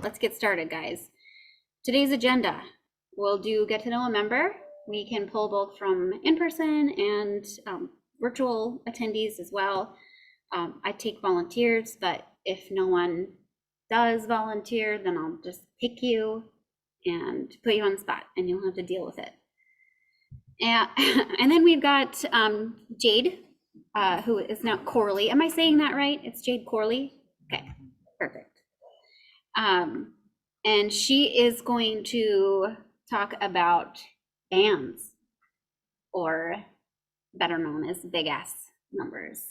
let's get started, guys. Today's agenda, we'll do get to know a member. We can pull both from in-person and virtual attendees as well. I take volunteers, but if no one does volunteer, then I'll just pick you and put you on the spot and you'll have to deal with it. And then we've got Jade, who is now Corley. Am I saying that right? It's Jade Corley? Okay, perfect. And she is going to talk about bands, or better known as big ass numbers.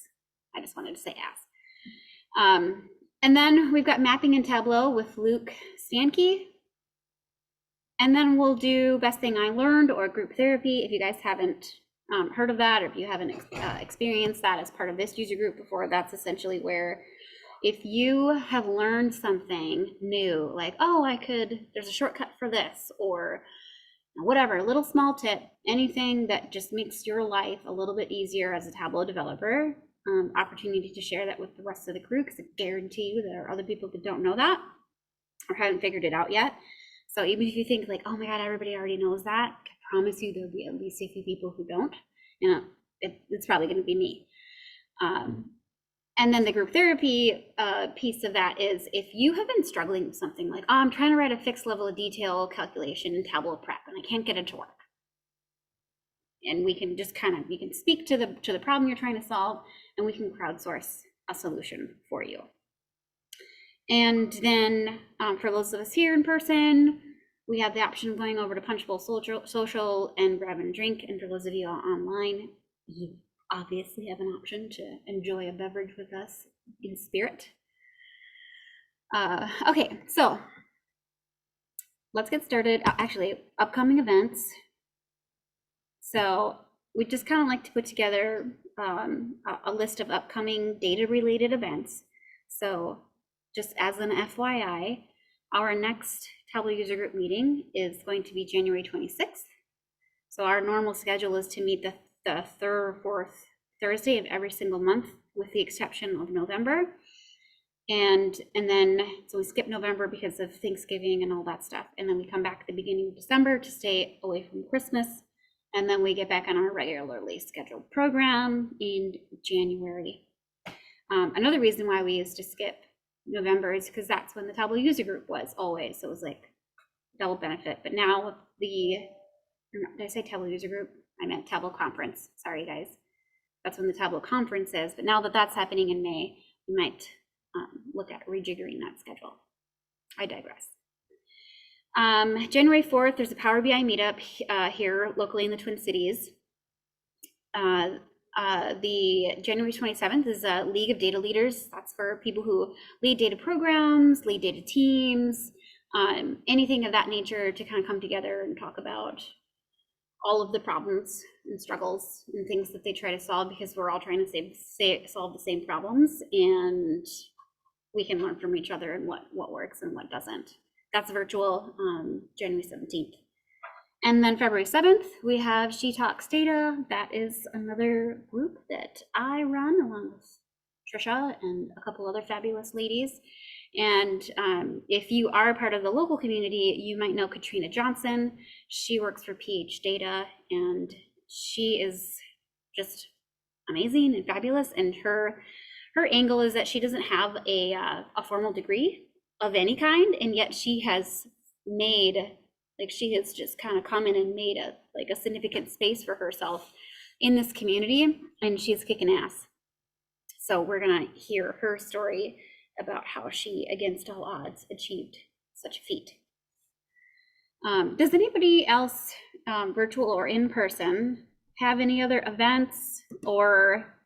I just wanted to say ass. And then we've got mapping in Tableau with Luke Stanke. And then we'll do best thing I learned, or group therapy. If you guys haven't heard of that, or if you haven't experienced that as part of this user group before, that's essentially where if you have learned something new, like, oh, there's a shortcut for this, or whatever, a little small tip, anything that just makes your life a little bit easier as a Tableau developer, opportunity to share that with the rest of the crew, because I guarantee you there are other people that don't know that or haven't figured it out yet. So even if you think like, oh my God, everybody already knows that, I promise you there'll be at least a few people who don't. It's probably going to be me. And then the group therapy piece of that is if you have been struggling with something like, oh, I'm trying to write a fixed level of detail calculation in Tableau prep and I can't get it to work. And we can just we can speak to the problem you're trying to solve, and we can crowdsource a solution for you. And then for those of us here in person, we have the option of going over to Punchbowl Social and grab and drink. And for those of you online, you obviously have an option to enjoy a beverage with us in spirit. Okay, so let's get started. Actually, upcoming events. So we just kind of like to put together a list of upcoming data-related events. So just as an FYI, our next Tableau user group meeting is going to be January 26th. So our normal schedule is to meet the third or fourth Thursday of every single month, with the exception of November. And then, so we skip November because of Thanksgiving and all that stuff. And then we come back at the beginning of December to stay away from Christmas. And then we get back on our regularly scheduled program in January. Another reason why we used to skip November is because that's when the Tableau user group was always. So it was like double benefit. But now with did I say Tableau user group? I meant Tableau conference. Sorry, guys. That's when the Tableau conference is. But now that that's happening in May, we might look at rejiggering that schedule. I digress. January 4th, there's a Power BI meetup here locally in the Twin Cities. The January 27th is a League of Data Leaders. That's for people who lead data programs, lead data teams, anything of that nature, to kind of come together and talk about all of the problems and struggles and things that they try to solve, because we're all trying to solve the same problems, and we can learn from each other and what works and what doesn't. That's virtual, January 17th. And then February 7th, we have She Talks Data. That is another group that I run along with Trisha and a couple other fabulous ladies. And if you are part of the local community, you might know Katrina Johnson. She works for PhData, and she is just amazing and fabulous. And her angle is that she doesn't have a formal degree of any kind, and yet she has just kind of come in and made a significant space for herself in this community, and she's kicking ass. So we're gonna hear her story about how she, against all odds, achieved such a feat. Does anybody else, virtual or in person, have any other events or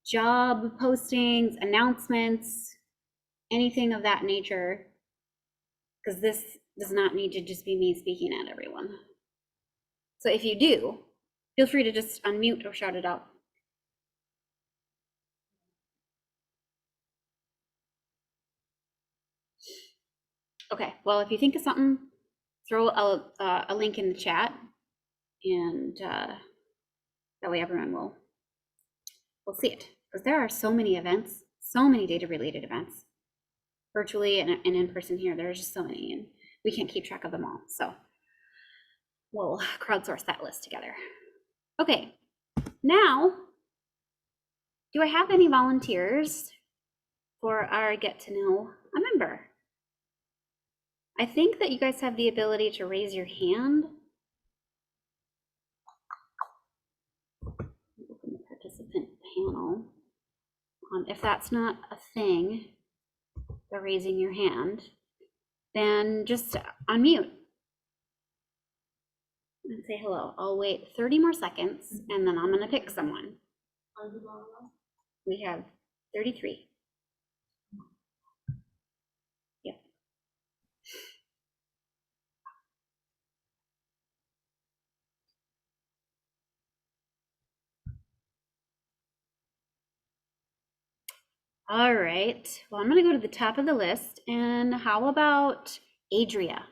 job postings, announcements, anything of that nature? Because this does not need to just be me speaking at everyone. So if you do, feel free to just unmute or shout it out. Okay, well, if you think of something, throw a link in the chat, and that way everyone will see it. Because there are so many events, so many data-related events. virtually and in person here. There's just so many, and we can't keep track of them all. So we'll crowdsource that list together. Okay, now, do I have any volunteers for our get to know a member? I think that you guys have the ability to raise your hand. Open the participant panel. If that's not a thing, the raising your hand, then just unmute and say hello. I'll wait 30 more seconds and then I'm gonna pick someone. We have 33. Yep. All right, well, I'm gonna go to the top of the list, and how about Adria?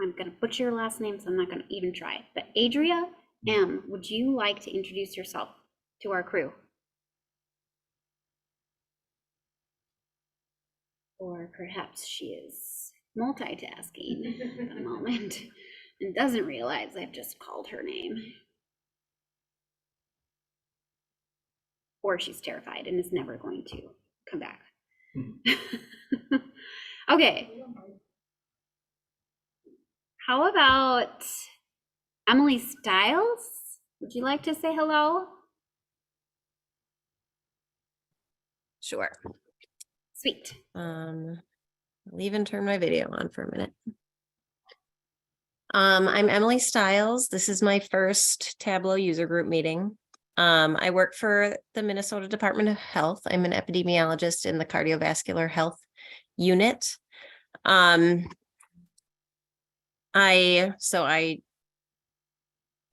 I'm gonna butcher your last name, so I'm not gonna even try. But Adria M, would you like to introduce yourself to our crew? Or perhaps she is multitasking at the moment and doesn't realize I've just called her name. Or she's terrified and is never going to come back. Okay. How about Emily Stiles? Would you like to say hello? Sure. Sweet. I'll even turn my video on for a minute. I'm Emily Stiles. This is my first Tableau user group meeting. I work for the Minnesota Department of Health. I'm an epidemiologist in the cardiovascular health unit. I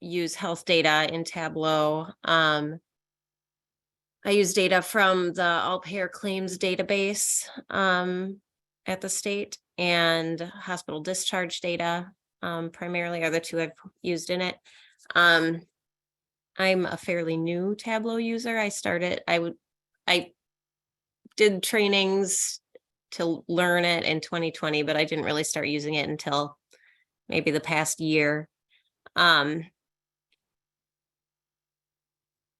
use health data in Tableau. I use data from the all payer claims database at the state, and hospital discharge data primarily are the two I've used in it. I'm a fairly new Tableau user. I did trainings to learn it in 2020, but I didn't really start using it until maybe the past year.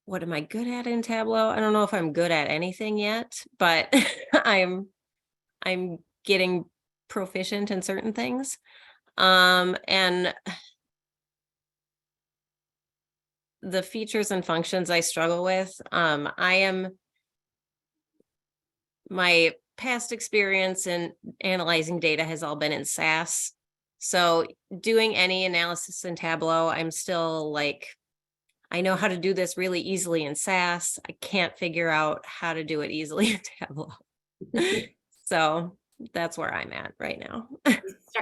What am I good at in Tableau? I don't know if I'm good at anything yet, but I'm getting proficient in certain things. And the features and functions I struggle with, my past experience in analyzing data has all been in SAS. So doing any analysis in Tableau, I'm still like, I know how to do this really easily in SAS. I can't figure out how to do it easily in Tableau. So that's where I'm at right now.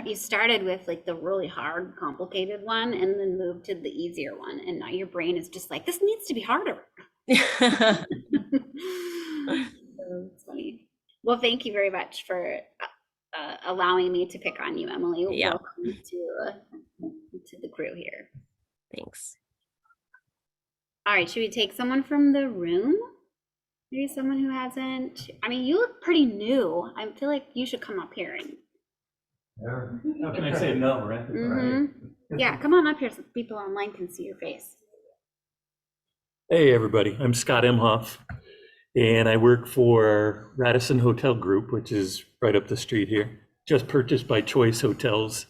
You started with like the really hard, complicated one and then moved to the easier one. And now your brain is just like, this needs to be harder. That's funny. Well, thank you very much for allowing me to pick on you, Emily. Yeah. Welcome to the crew here. Thanks. All right, should we take someone from the room? Maybe someone who hasn't. I mean, you look pretty new. I feel like you should come up here and. How can I say no, right? Mm-hmm. Yeah, come on up here so people online can see your face. Hey, everybody. I'm Scott Emhoff, and I work for Radisson Hotel Group, which is right up the street here. Just purchased by Choice Hotels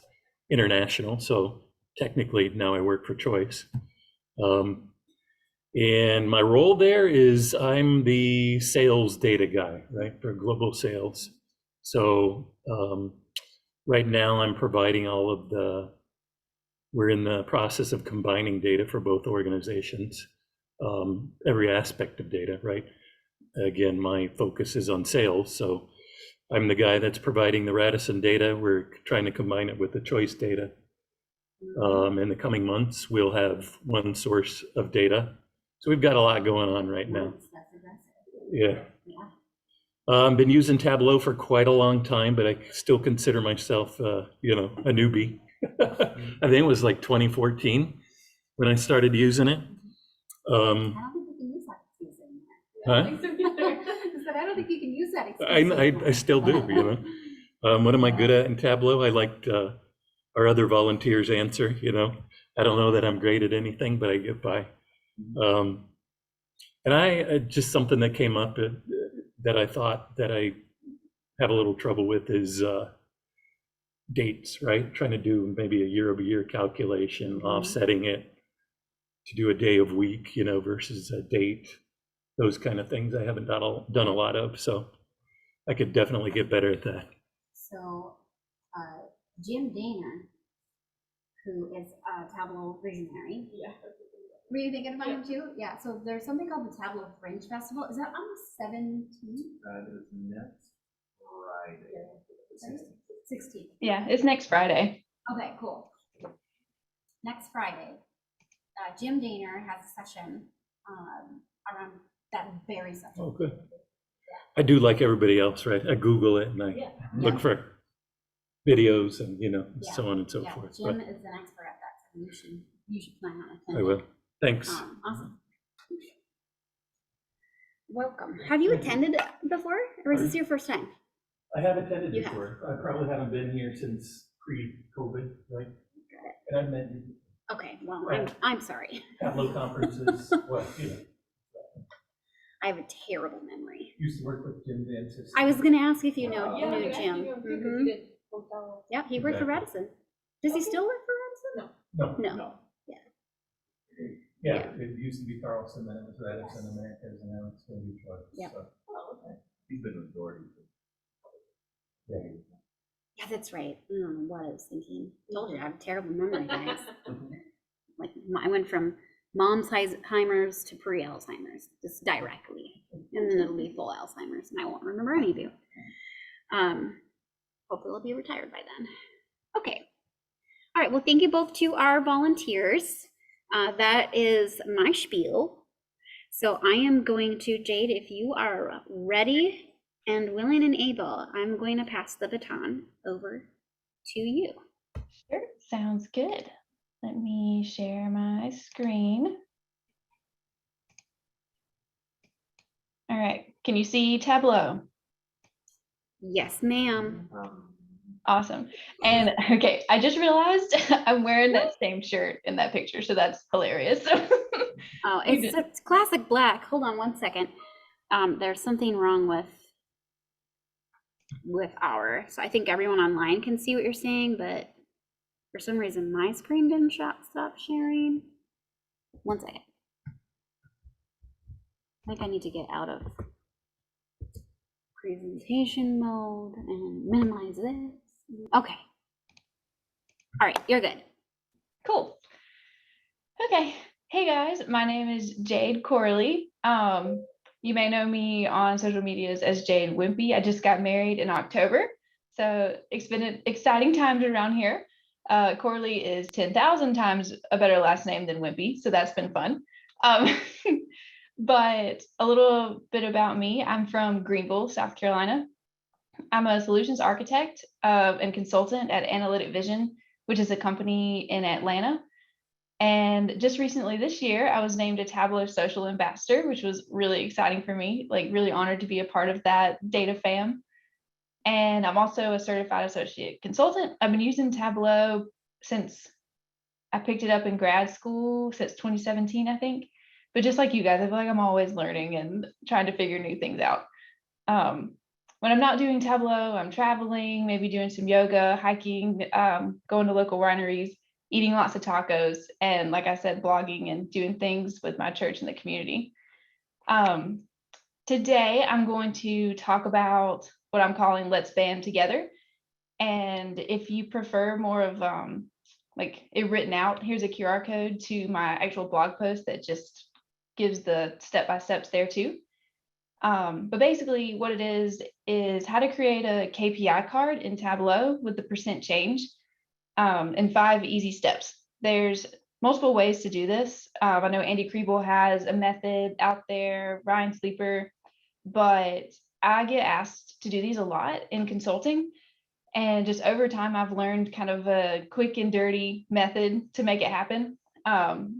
International, so technically now I work for Choice. And my role there is I'm the sales data guy, right, for global sales. So right now I'm providing all of we're in the process of combining data for both organizations, every aspect of data, right? Again, my focus is on sales. So I'm the guy that's providing the Radisson data. We're trying to combine it with the Choice data. In the coming months, we'll have one source of data. So we've got a lot going on right now. Yeah. Been using Tableau for quite a long time, but I still consider myself, a newbie. I think it was like 2014 when I started using it. I don't think we can use that. Huh? I don't think you can use that I exclusively. still do, you know. What am I good at in Tableau? I liked our other volunteers' answer, you know. I don't know that I'm great at anything, but I get by. And I just something that came up that I thought that I have a little trouble with is dates, right? Trying to do maybe a year-over-year calculation, offsetting it to do a day of week, you know, versus a date. Those kind of things I haven't done a lot of, so I could definitely get better at that. So Jim Daner, who is a Tableau visionary. Yeah. Were you thinking about him too? Yeah, so there's something called the Tableau Fringe Festival. Is that on the 17th? That is next Friday. 16th. Yeah, it's next Friday. Okay, cool. Next Friday, Jim Daner has a session around that very subject. Oh, good. I do like everybody else, right? I Google it and I look for videos and, you know, so on and so forth. Jim is an expert at that, so you should plan on attending. I will. Thanks. Awesome. Welcome. Have you attended before, or is this your first time? I have attended You before. I probably haven't been here since pre-COVID, right? Got it. And I've met you. Okay, well, I'm sorry. Tableau conferences, what, you know. I have a terrible memory. Used to work with Jim Dancis. I was gonna ask if you knew Yeah, Jim. Mhm. Yeah, he worked for Radisson. Does he still work for Radisson? No. Yeah, it used to be Carlson, then it was Radisson, Americas, and now it's going to be Troy. Yeah. So, He's been with Doherty. yeah. Yeah, that's right. I don't know what I was thinking. Told you I have a terrible memory, guys. Like I went from mom's Alzheimer's to pre-Alzheimer's, just directly, and then it'll be full Alzheimer's, and I won't remember any of you. Hopefully, I'll be retired by then. Okay. All right. Well, thank you both to our volunteers. That is my spiel. So I am going to, Jade, if you are ready and willing and able, I'm going to pass the baton over to you. Sure, sounds good. Let me share my screen. All right, can you see Tableau? Yes, ma'am. Awesome. And okay, I just realized I'm wearing that same shirt in that picture, so that's hilarious. Oh, it's classic black. Hold on one second. There's something wrong with so I think everyone online can see what you're saying, but for some reason my screen didn't stop sharing. One second. I think I need to get out of presentation mode and minimize this. Okay. All right, you're good. Cool. Okay. Hey guys, my name is Jade Corley. You may know me on social medias as Jade Wimpey. I just got married in October, so it's been exciting times around here. Corley is 10,000 times a better last name than Wimpey, so that's been fun. But a little bit about me. I'm from Greenville, South Carolina. I'm a solutions architect and consultant at Analytic Vizion, which is a company in Atlanta. And just recently this year, I was named a Tableau social ambassador, which was really exciting for me, like really honored to be a part of that data fam. And I'm also a certified associate consultant. I've been using Tableau since I picked it up in grad school, since 2017, I think. But just like you guys, I feel like I'm always learning and trying to figure new things out. When I'm not doing Tableau, I'm traveling, maybe doing some yoga, hiking, going to local wineries, eating lots of tacos, and like I said, blogging and doing things with my church and the community. Today, I'm going to talk about what I'm calling Let's Band Together. And if you prefer more of like it written out, here's a QR code to my actual blog post that just gives the step-by-steps there too. But basically what it is how to create a KPI card in Tableau with the percent change in 5 easy steps. There's multiple ways to do this. I know Andy Kriebel has a method out there, Ryan Sleeper, but I get asked to do these a lot in consulting. And just over time, I've learned kind of a quick and dirty method to make it happen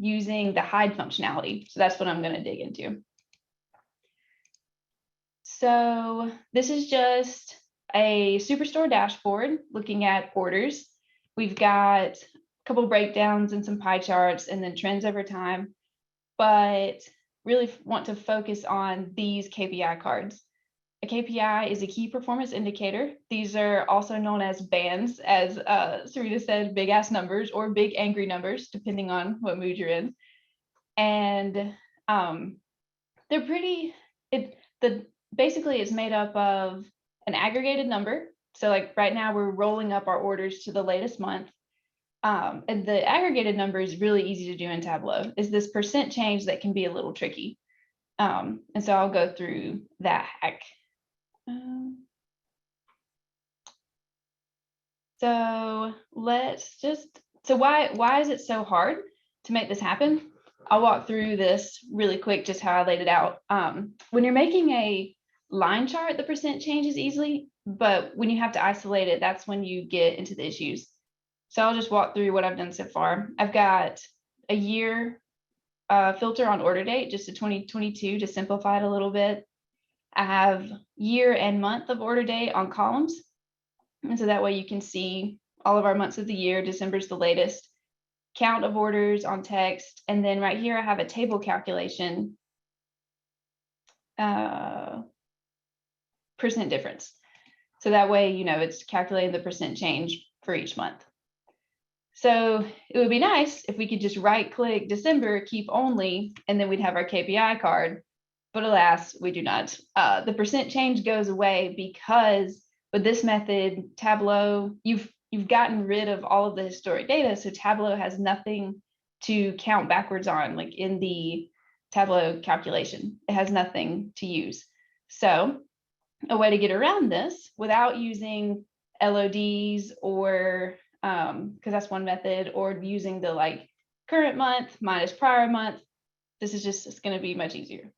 using the hide functionality. So that's what I'm going to dig into. So this is just a Superstore dashboard looking at orders. We've got a couple breakdowns and some pie charts and then trends over time, but really want to focus on these KPI cards. A KPI is a key performance indicator. These are also known as bands, as Sarita said, big ass numbers or big angry numbers, depending on what mood you're in. And they're pretty, basically it's made up of an aggregated number. So like right now we're rolling up our orders to the latest month. And the aggregated number is really easy to do in Tableau. Is this percent change that can be a little tricky. And so I'll go through that hack. So why is it so hard to make this happen? I'll walk through this really quick, just how I laid it out. When you're making a line chart, the percent changes easily, but when you have to isolate it, that's when you get into the issues. So I'll just walk through what I've done so far. I've got a year filter on order date, just to 2022 to simplify it a little bit. I have year and month of order date on columns. And so that way you can see all of our months of the year. December's the latest. Count of orders on text. And then right here, I have a table calculation, percent difference. So that way, you know, it's calculating the percent change for each month. So it would be nice if we could just right click December, keep only, and then we'd have our KPI card. But alas, we do not. The percent change goes away because with this method, Tableau, you've gotten rid of all of the historic data. So Tableau has nothing to count backwards on, like in the Tableau calculation. It has nothing to use. So a way to get around this without using LODs or because that's one method, or using the like current month minus prior month. This is just, it's going to be much easier.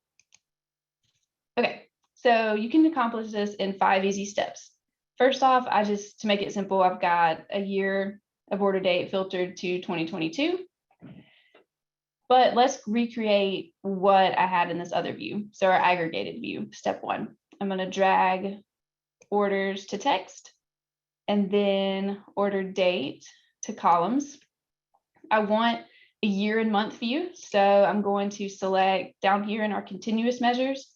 Okay, so you can accomplish this in 5 easy steps. First off, to make it simple, I've got a year of order date filtered to 2022. But let's recreate what I had in this other view. So our aggregated view, step 1. I'm going to drag orders to text and then order date to columns. I want a year and month view. So I'm going to select down here in our continuous measures,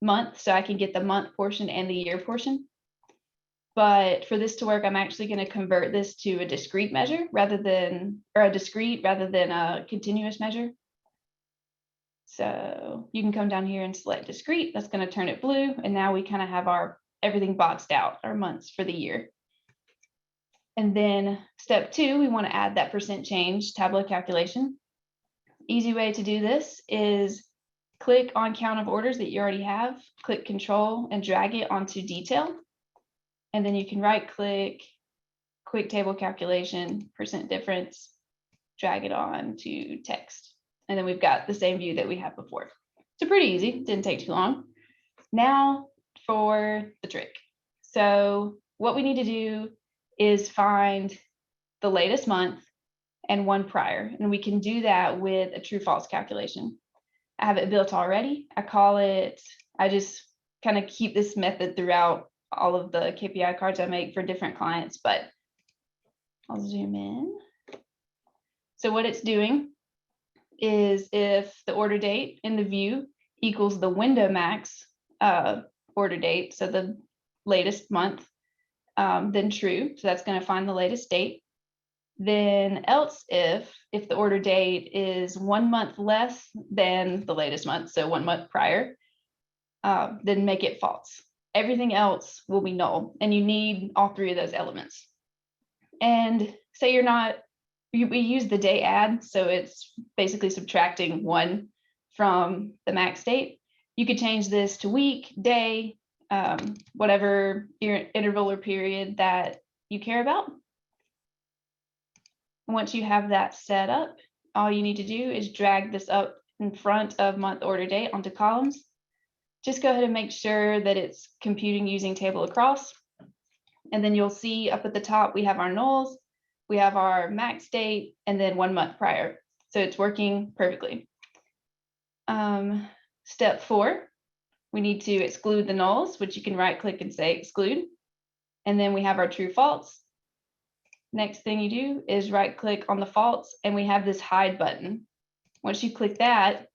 month, so I can get the month portion and the year portion. But for this to work, I'm actually going to convert this to a discrete measure rather than a continuous measure. So you can come down here and select discrete. That's going to turn it blue. And now we kind of have everything boxed out, our months for the year. And then step 2, we want to add that percent change Tableau calculation. Easy way to do this is click on count of orders that you already have, click Control and drag it onto detail. And then you can right click, quick table calculation, percent difference, drag it on to text. And then we've got the same view that we had before. So pretty easy, didn't take too long. Now for the trick. So what we need to do is find the latest month and one prior. And we can do that with a true false calculation. I have it built already. I just kind of keep this method throughout all of the KPI cards I make for different clients, but I'll zoom in. So what it's doing is if the order date in the view equals the window max order date, so the latest month, then true. So that's going to find the latest date. Then else if the order date is 1 month less than the latest month, so 1 month prior, then make it false. Everything else will be null, and you need all 3 of those elements. And say we use the day add, so it's basically subtracting 1 from the max date. You could change this to week, day, whatever interval or period that you care about. Once you have that set up, all you need to do is drag this up in front of month order date onto columns. Just go ahead and make sure that it's computing using table across. And then you'll see up at the top, we have our nulls, we have our max date, and then 1 month prior. So it's working perfectly. Step 4, we need to exclude the nulls, which you can right click and say exclude. And then we have our true false. Next thing you do is right click on the false, and we have this hide button. Once you click that,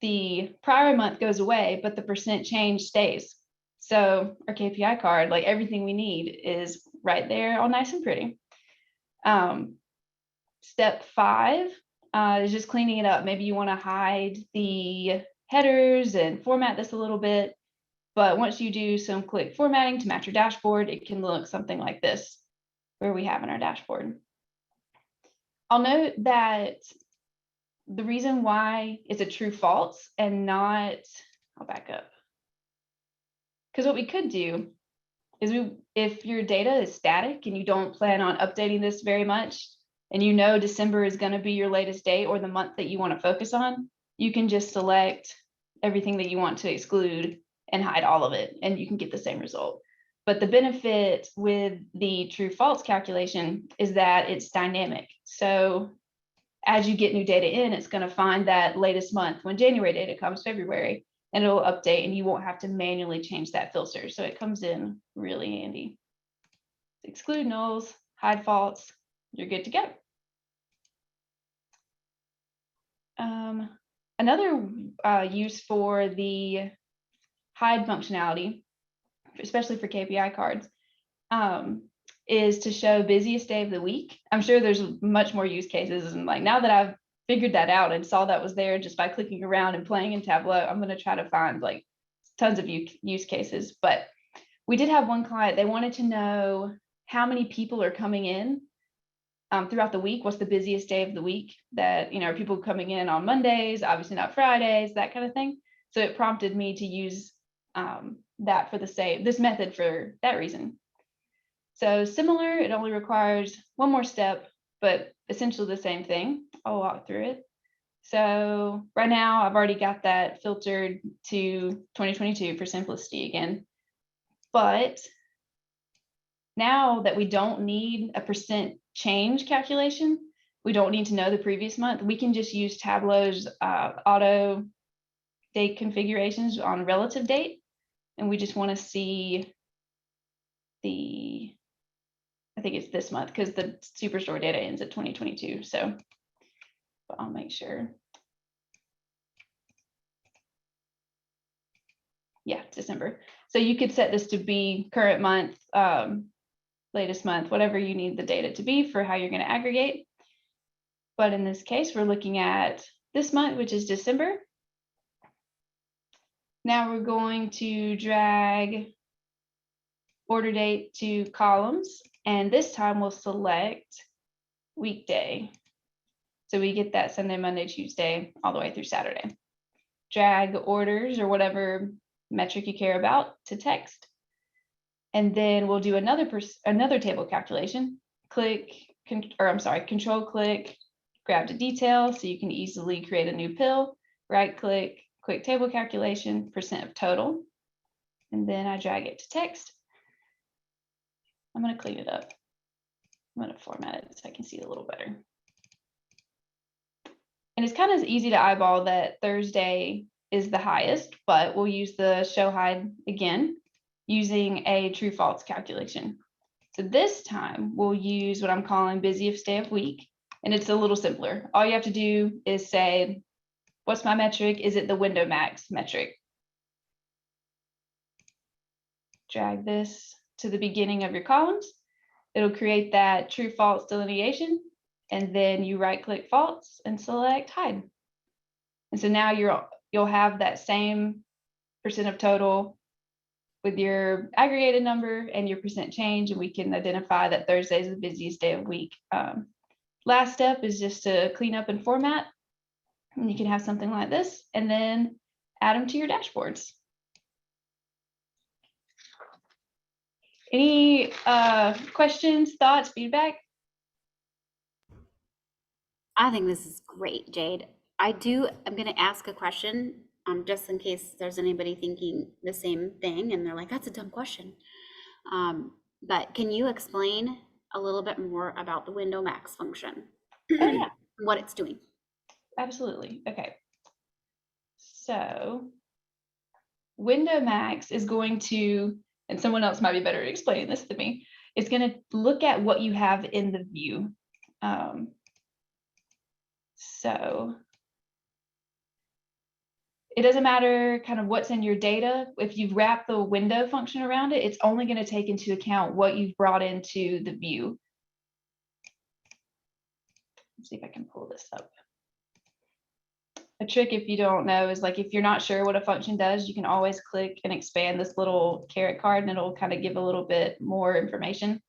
the prior month goes away, but the percent change stays. So our KPI card, like everything we need, is right there, all nice and pretty. Step 5 is just cleaning it up. Maybe you want to hide the headers and format this a little bit. But once you do some quick formatting to match your dashboard, it can look something like this, where we have in our dashboard. I'll note that the reason why it's a true false and not, I'll back up. Because what we could do is if your data is static and you don't plan on updating this very much, and you know December is going to be your latest date or the month that you want to focus on, you can just select everything that you want to exclude and hide all of it, and you can get the same result. But the benefit with the true false calculation is that it's dynamic. So as you get new data in, it's going to find that latest month. When January data comes, February, and it'll update, and you won't have to manually change that filter. So it comes in really handy. Exclude nulls, hide false, you're good to go. Another use for the hide functionality, especially for KPI cards, is to show busiest day of the week. I'm sure there's much more use cases, and like now that I've figured that out and saw that was there just by clicking around and playing in Tableau, I'm going to try to find like tons of use cases. But we did have one client, they wanted to know how many people are coming in throughout the week. What's the busiest day of the week that, are people coming in on Mondays, obviously not Fridays, that kind of thing. So it prompted me to use that for this method for that reason. So similar, it only requires one more step, but essentially the same thing. I'll walk through it. So right now I've already got that filtered to 2022 for simplicity again. But now that we don't need a percent change calculation, we don't need to know the previous month. We can just use Tableau's auto date configurations on relative date. And we just want to see I think it's this month because the Superstore data ends at 2022. So but I'll make sure. Yeah, December. So you could set this to be current month, latest month, whatever you need the data to be for how you're going to aggregate. But in this case, we're looking at this month, which is December. Now we're going to drag order date to columns, and this time we'll select weekday. So we get that Sunday, Monday, Tuesday, all the way through Saturday. Drag orders or whatever metric you care about to text. And then we'll do another table calculation. Control click, grab to detail so you can easily create a new pill. Right click, quick table calculation, percent of total. And then I drag it to text. I'm going to clean it up. I'm going to format it so I can see it a little better. And it's kind of easy to eyeball that Thursday is the highest, but we'll use the show hide again using a true false calculation. So this time we'll use what I'm calling busiest day of week, and it's a little simpler. All you have to do is say, what's my metric? Is it the window max metric? Drag this to the beginning of your columns. It'll create that true false delineation, and then you right click false and select hide. And so now you'll have that same percent of total with your aggregated number and your percent change, and we can identify that Thursday is the busiest day of the week. Last step is just to clean up and format, and you can have something like this, and then add them to your dashboards. Any questions, thoughts, feedback? I think this is great, Jade. I'm going to ask a question just in case there's anybody thinking the same thing and they're like, that's a dumb question. But can you explain a little bit more about the window max function? Oh, yeah. What it's doing? Absolutely. Okay. So window max is going to, and someone else might be better at explaining this than me, it's going to look at what you have in the view. So it doesn't matter kind of what's in your data. If you've wrapped the window function around it, it's only going to take into account what you've brought into the view. Let's see if I can pull this up. A trick, if you don't know, is like if you're not sure what a function does, you can always click and expand this little caret card and it'll kind of give a little bit more information.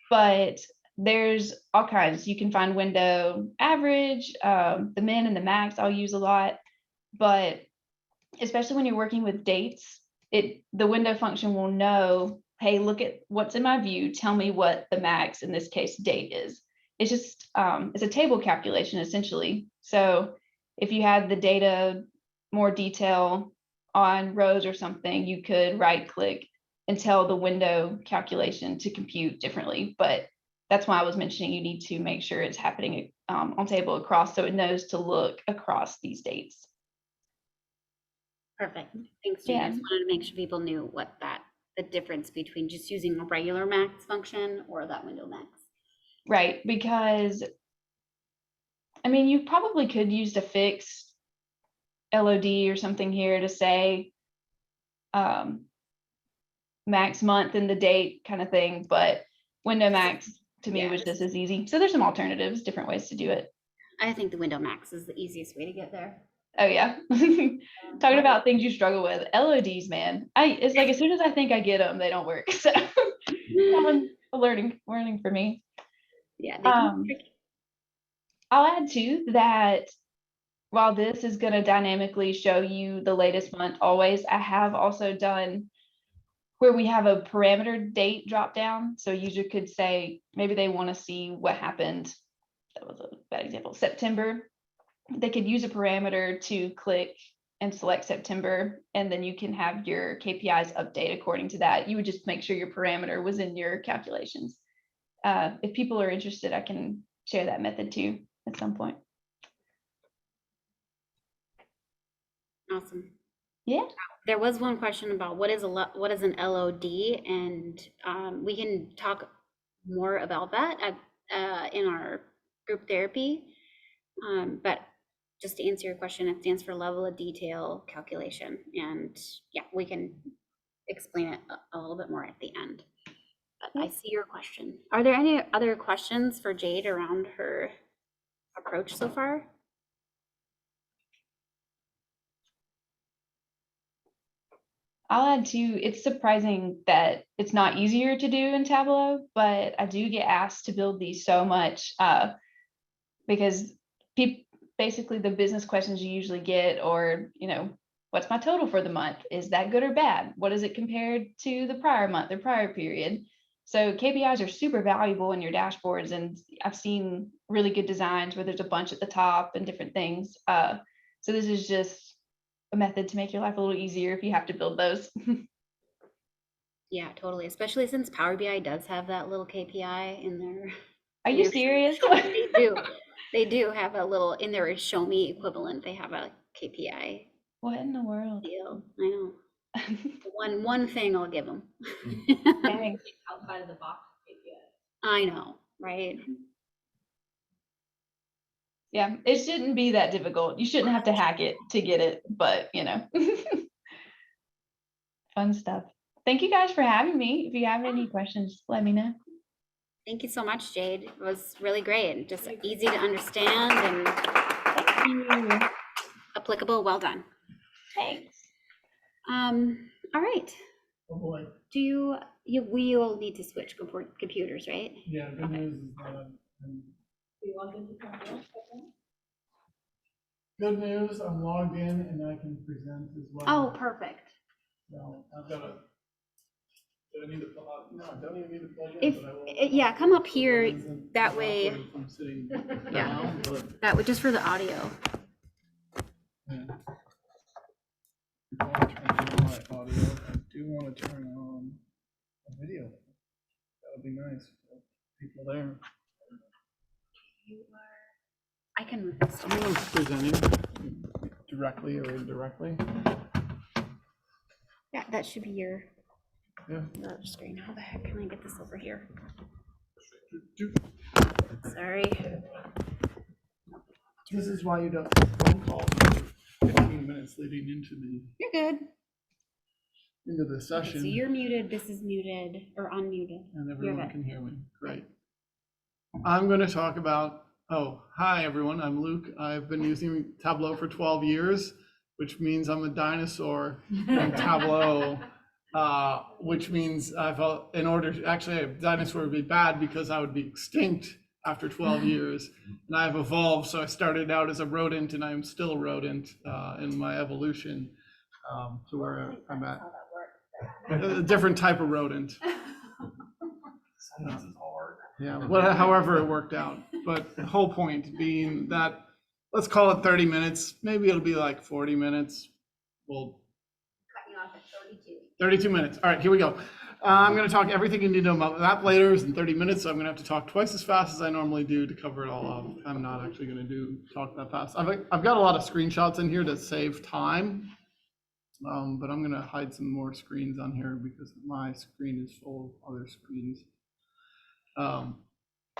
But there's all kinds. You can find window average, the min and the max I'll use a lot, but especially when you're working with dates, the window function will know, hey, look at what's in my view, tell me what the max, in this case, date is. It's just, it's a table calculation essentially. So if you had the data more detail on rows or something, you could right click and tell the window calculation to compute differently. But that's why I was mentioning you need to make sure it's happening on table across so it knows to look across these dates. Perfect. Thanks, Jade. I just wanted to make sure people knew what the difference between just using a regular max function or that window max. Right, because I mean, you probably could use a fixed LOD or something here to say max month and the date kind of thing, but window max to me was just as easy. So there's some alternatives, different ways to do it. I think the window max is the easiest way to get there. Oh yeah. Talking about things you struggle with. LODs, man. It's like as soon as I think I get them, they don't work. So learning for me. Yeah, they can be tricky. I'll add too that while this is going to dynamically show you the latest month always, I have also done where we have a parameter date drop down. So a user could say maybe they want to see what happened. That was a bad example. September. They could use a parameter to click and select September, and then you can have your KPIs update according to that. You would just make sure your parameter was in your calculations. If people are interested, I can share that method too at some point. Awesome. Yeah. There was one question about what is an LOD, and we can talk more about that in our group therapy. But just to answer your question, it stands for level of detail calculation, and yeah, we can explain it a little bit more at the end. But I see your question. Are there any other questions for Jade around her approach so far? I'll add too, it's surprising that it's not easier to do in Tableau, but I do get asked to build these so much because basically the business questions you usually get, or, what's my total for the month? Is that good or bad? What is it compared to the prior month or prior period? So KPIs are super valuable in your dashboards, and I've seen really good designs where there's a bunch at the top and different things. So this is just a method to make your life a little easier if you have to build those. Yeah, totally. Especially since Power BI does have that little KPI in there. Are you serious? They do. They do have a little in their show me equivalent. They have a KPI. What in the world? Deal. I know. one thing I'll give them. Dang. Outside of the box KPI. I know, right? Yeah, it shouldn't be that difficult. You shouldn't have to hack it to get it, but fun stuff. Thank you guys for having me. If you have any questions, let me know. Thank you so much, Jade. It was really great. Just easy to understand and applicable. Well done. Thanks. All right. Oh boy. We will need to switch computers, right? Yeah, good news is that Do you want them to come first? good news, I'm logged in and I can present as well. Oh, perfect. So I've got do I need to plug? No, I don't even need to plug in. If but I will, yeah, come up here. isn't That way. awkward if I'm sitting Yeah. down, but, That would just for the audio. yeah. I want to turn on my audio. I do want to turn on a video. That would be nice for people there. I can. Someone's presenting directly or indirectly. Yeah, that should be your Yeah. other screen. How the heck can I get this over here? Do- Sorry. This is why you don't have phone calls for 15 minutes leading You're good. into the Okay, so session, you're muted, this is muted, or unmuted. and You're everyone good. can hear me. Great. I'm going to talk about, hi everyone, I'm Luke. I've been using Tableau for 12 years, which means I'm a dinosaur in Tableau, which means actually a dinosaur would be bad because I would be extinct after 12 years. And I've evolved, so I started out as a rodent and I'm still a rodent in my evolution to where I'm at. A different type of rodent. Science is hard. Yeah, however it worked out. But the whole point being that, let's call it 30 minutes. Maybe it'll be like 40 minutes. Well, Cut you off at 32. 32 minutes. All right, here we go. I'm going to talk everything you need to know about map layers in 30 minutes. So I'm going to have to talk twice as fast as I normally do to cover it all up. I'm not actually going to talk that fast. I've got a lot of screenshots in here to save time. But I'm going to hide some more screens on here because my screen is full of other screens.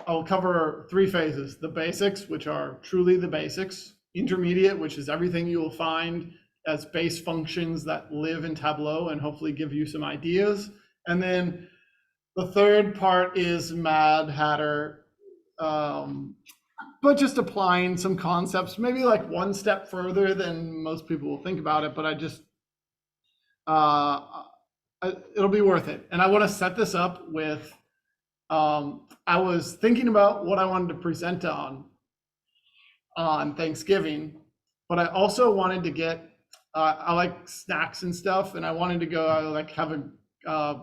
I'll cover 3 phases: the basics, which are truly the basics; intermediate, which is everything you will find as base functions that live in Tableau and hopefully give you some ideas; and then the third part is Mad Hatter, but just applying some concepts, maybe like one step further than most people will think about it, but I just it'll be worth it. And I want to set this up with, I was thinking about what I wanted to present on Thanksgiving, but I also wanted to get, I like snacks and stuff, and I wanted to go, I like have a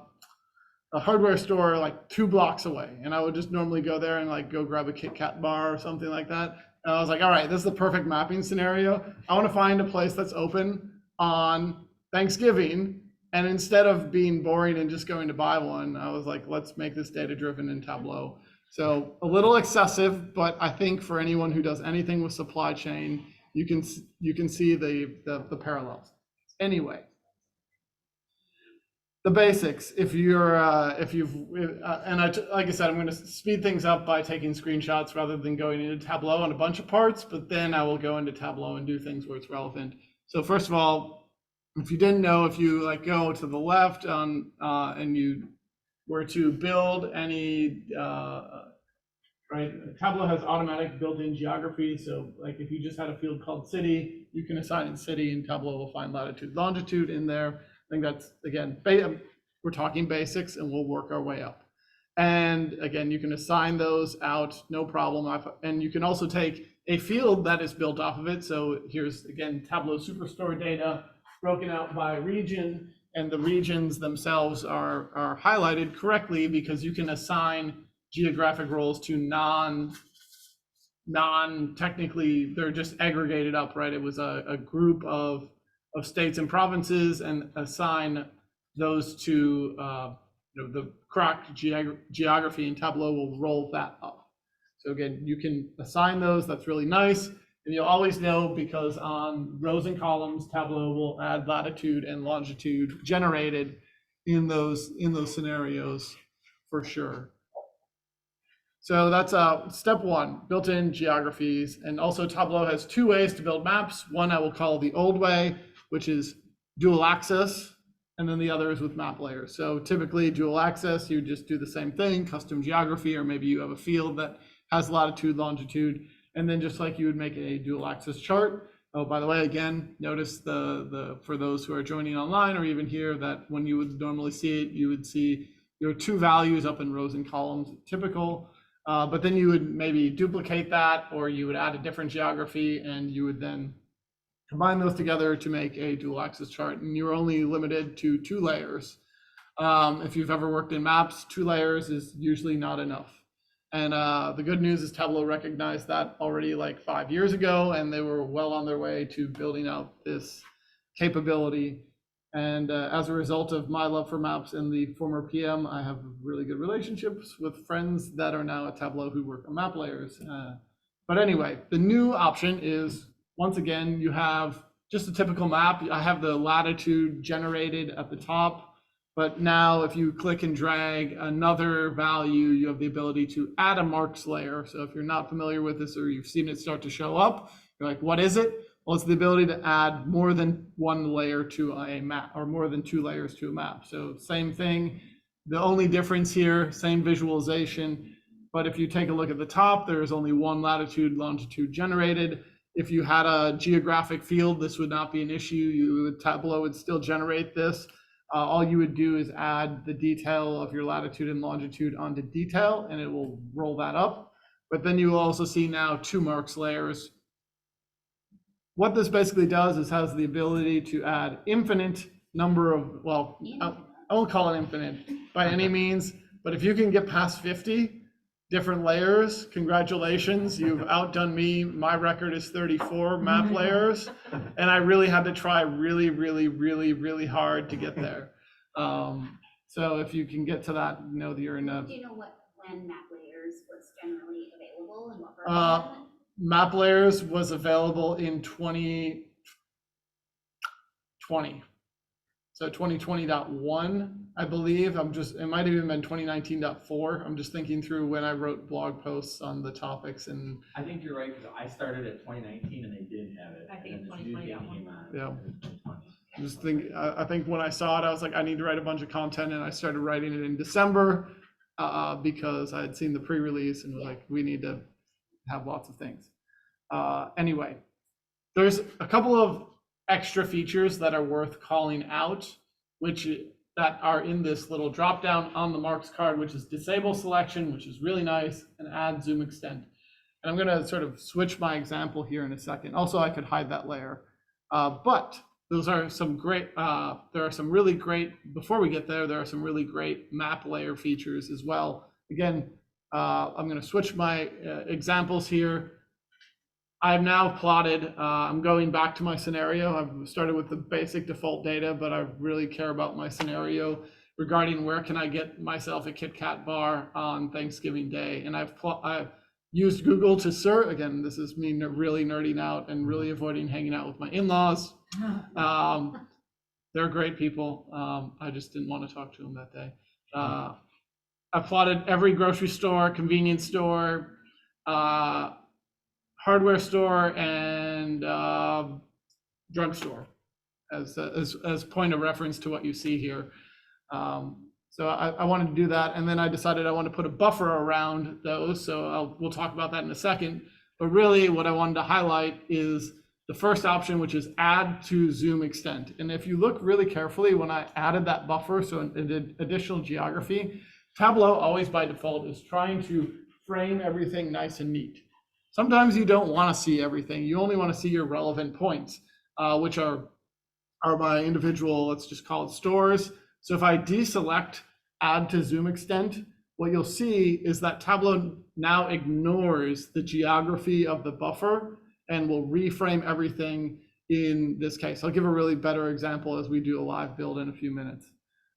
hardware store like 2 blocks away, and I would just normally go there and like go grab a Kit Kat bar or something like that. And I was like, all right, this is the perfect mapping scenario. I want to find a place that's open on Thanksgiving, and instead of being boring and just going to buy one, I was like, let's make this data driven in Tableau. So a little excessive, but I think for anyone who does anything with supply chain, you can see the parallels. Anyway, the basics. Like I said, I'm going to speed things up by taking screenshots rather than going into Tableau on a bunch of parts, but then I will go into Tableau and do things where it's relevant. So first of all, if you didn't know, if you like go to the left on and you were to build any right, Tableau has automatic built-in geography. So like if you just had a field called city, you can assign in city, and Tableau will find latitude, longitude in there. I think that's, again, we're talking basics, and we'll work our way up. And again, you can assign those out, no problem. And you can also take a field that is built off of it. So here's, again, Tableau Superstore data broken out by region, and the regions themselves are highlighted correctly because you can assign geographic roles to non-technically, they're just aggregated up, right? It was a group of states and provinces, and assign those to the correct geography, and Tableau will roll that up. So again, you can assign those. That's really nice. And you'll always know because on rows and columns, Tableau will add latitude and longitude generated in those scenarios for sure. So that's step 1, built-in geographies. And also Tableau has 2 ways to build maps. One I will call the old way, which is dual access, and then the other is with map layers. So typically dual access, you just do the same thing, custom geography, or maybe you have a field that has latitude, longitude, and then just like you would make a dual access chart. Oh, by the way, again, notice for those who are joining online or even here, that when you would normally see it, you would see there are 2 values up in rows and columns, typical. But then you would maybe duplicate that, or you would add a different geography, and you would then combine those together to make a dual axis chart. And you're only limited to 2 layers. If you've ever worked in maps, 2 layers is usually not enough. And the good news is Tableau recognized that already like 5 years ago, and they were well on their way to building out this capability. And as a result of my love for maps and the former PM, I have really good relationships with friends that are now at Tableau who work on map layers. But anyway, the new option is, once again, you have just a typical map. I have the latitude generated at the top, but now if you click and drag another value, you have the ability to add a marks layer. So if you're not familiar with this or you've seen it start to show up, you're like, what is it? Well, it's the ability to add more than one layer to a map, or more than 2 layers to a map. So same thing. The only difference here, same visualization, but if you take a look at the top, there's only one latitude, longitude generated. If you had a geographic field, this would not be an issue. Tableau would still generate this. All you would do is add the detail of your latitude and longitude onto detail, and it will roll that up. But then you will also see now 2 marks layers. What this basically does is has the ability to add infinite number of, well, I won't call it infinite by any means, but if you can get past 50 different layers, congratulations, you've outdone me. My record is 34 map layers, and I really had to try really hard to get there. So if you can get to that, know that you're in a... Do you know when map layers was generally available and what version? Map layers was available in 2020. So 2020.1, I believe. It might have even been 2019.4. I'm just thinking through when I wrote blog posts on the topics, and I think you're right, because I started at 2019 and they did have it. I think and then this new 2020 thing got came one. out Yeah. in 2020. just think, I think when I saw it, I was like, I need to write a bunch of content, and I started writing it in December because I had seen the pre-release and was like, we need to have lots of things. Anyway, there's a couple of extra features that are worth calling out, that are in this little drop down on the marks card, which is disable selection, which is really nice, and add zoom extent. And I'm going to sort of switch my example here in a second. Also, I could hide that layer, but those are some great, there are some really great, before we get there, there are some really great map layer features as well. Again, I'm going to switch my examples here. I've now plotted, I'm going back to my scenario. I've started with the basic default data, but I really care about my scenario regarding where can I get myself a Kit Kat bar on Thanksgiving Day. And I've used Google to search. Again, this is me really nerding out and really avoiding hanging out with my in-laws. They're great people. I just didn't want to talk to them that day. I plotted every grocery store, convenience store, hardware store, and drugstore as point of reference to what you see here. So I wanted to do that, and then I decided I want to put a buffer around those. So we'll talk about that in a second. But really, what I wanted to highlight is the first option, which is add to zoom extent. And if you look really carefully, when I added that buffer, so it did additional geography, Tableau always by default is trying to frame everything nice and neat. Sometimes you don't want to see everything. You only want to see your relevant points, which are my individual, let's just call it stores. So if I deselect add to zoom extent, what you'll see is that Tableau now ignores the geography of the buffer and will reframe everything in this case. I'll give a really better example as we do a live build in a few minutes.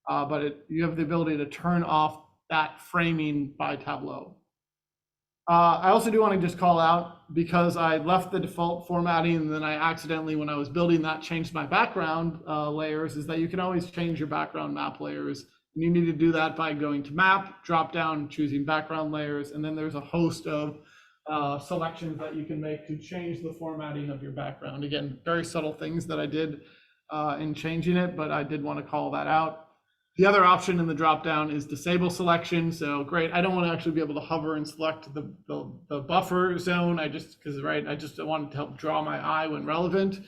But you have the ability to turn off that framing by Tableau. I also do want to just call out, because I left the default formatting and then I accidentally, when I was building that, changed my background layers, is that you can always change your background map layers. And you need to do that by going to map, drop down, choosing background layers, and then there's a host of selections that you can make to change the formatting of your background. Again, very subtle things that I did in changing it, but I did want to call that out. The other option in the dropdown is disable selection. So great, I don't want to actually be able to hover and select the buffer zone. I just wanted to help draw my eye when relevant.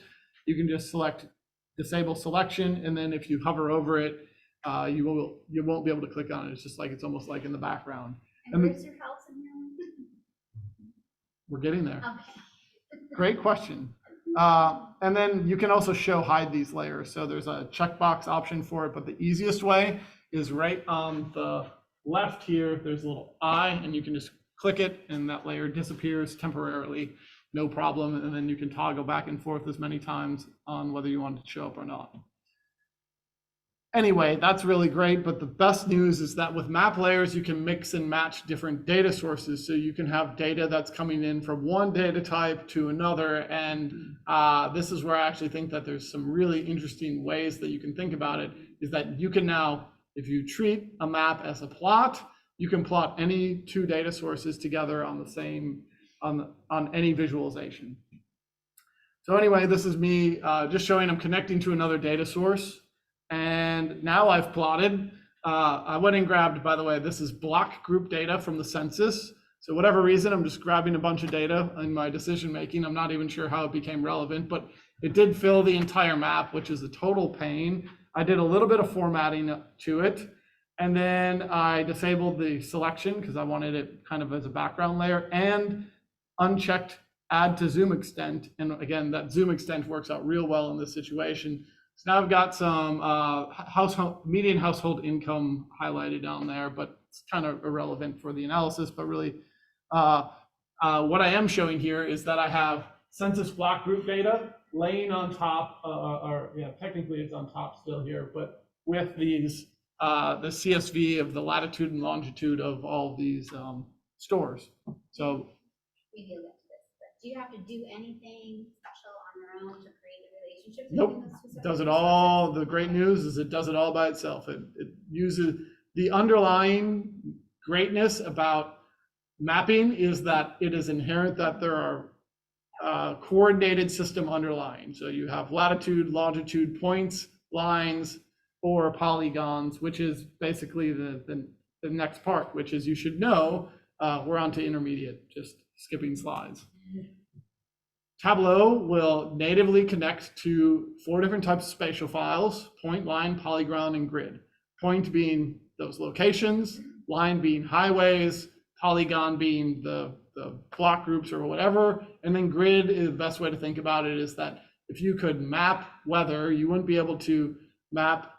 You can just select disable selection, and then if you hover over it, you won't be able to click on it. It's just like, it's almost like in the background. And where's your house in here? We're getting there. Okay. Great question. And then you can also show hide these layers. So there's a checkbox option for it, but the easiest way is right on the left here. There's a little eye, and you can just click it and that layer disappears temporarily, no problem. And then you can toggle back and forth as many times on whether you want it to show up or not. anyway, that's really great. But the best news is that with map layers, you can mix and match different data sources. So you can have data that's coming in from one data type to another. And this is where I actually think that there's some really interesting ways that you can think about it, is that you can now, if you treat a map as a plot, you can plot any two data sources together on the same, on any visualization. So anyway, this is me just showing I'm connecting to another data source. And now I've plotted, I went and grabbed, by the way, this is block group data from the census. So whatever reason, I'm just grabbing a bunch of data in my decision making. I'm not even sure how it became relevant, but it did fill the entire map, which is a total pain. I did a little bit of formatting to it. And then I disabled the selection because I wanted it kind of as a background layer, and unchecked add to zoom extent. And again, that zoom extent works out real well in this situation. So now I've got some median household income highlighted down there, but it's kind of irrelevant for the analysis. But really, what I am showing here is that I have census block group data laying on top, or yeah, technically it's on top still here, but with these, the CSV of the latitude and longitude of all these stores. So We do get to this, but do you have to do anything special on your own to create the relationships? nope, it does it all. The great news is it does it all by itself. It uses the underlying greatness about mapping is that it is inherent that there are coordinated system underlying. So you have latitude, longitude, points, lines, or polygons, which is basically the next part, which is you should know we're on to intermediate, just skipping slides. Tableau will natively connect to 4 different types of spatial files: point, line, polygon, and grid. Point being those locations, line being highways, polygon being the block groups or whatever, and then grid is the best way to think about it is that if you could map weather, you wouldn't be able to map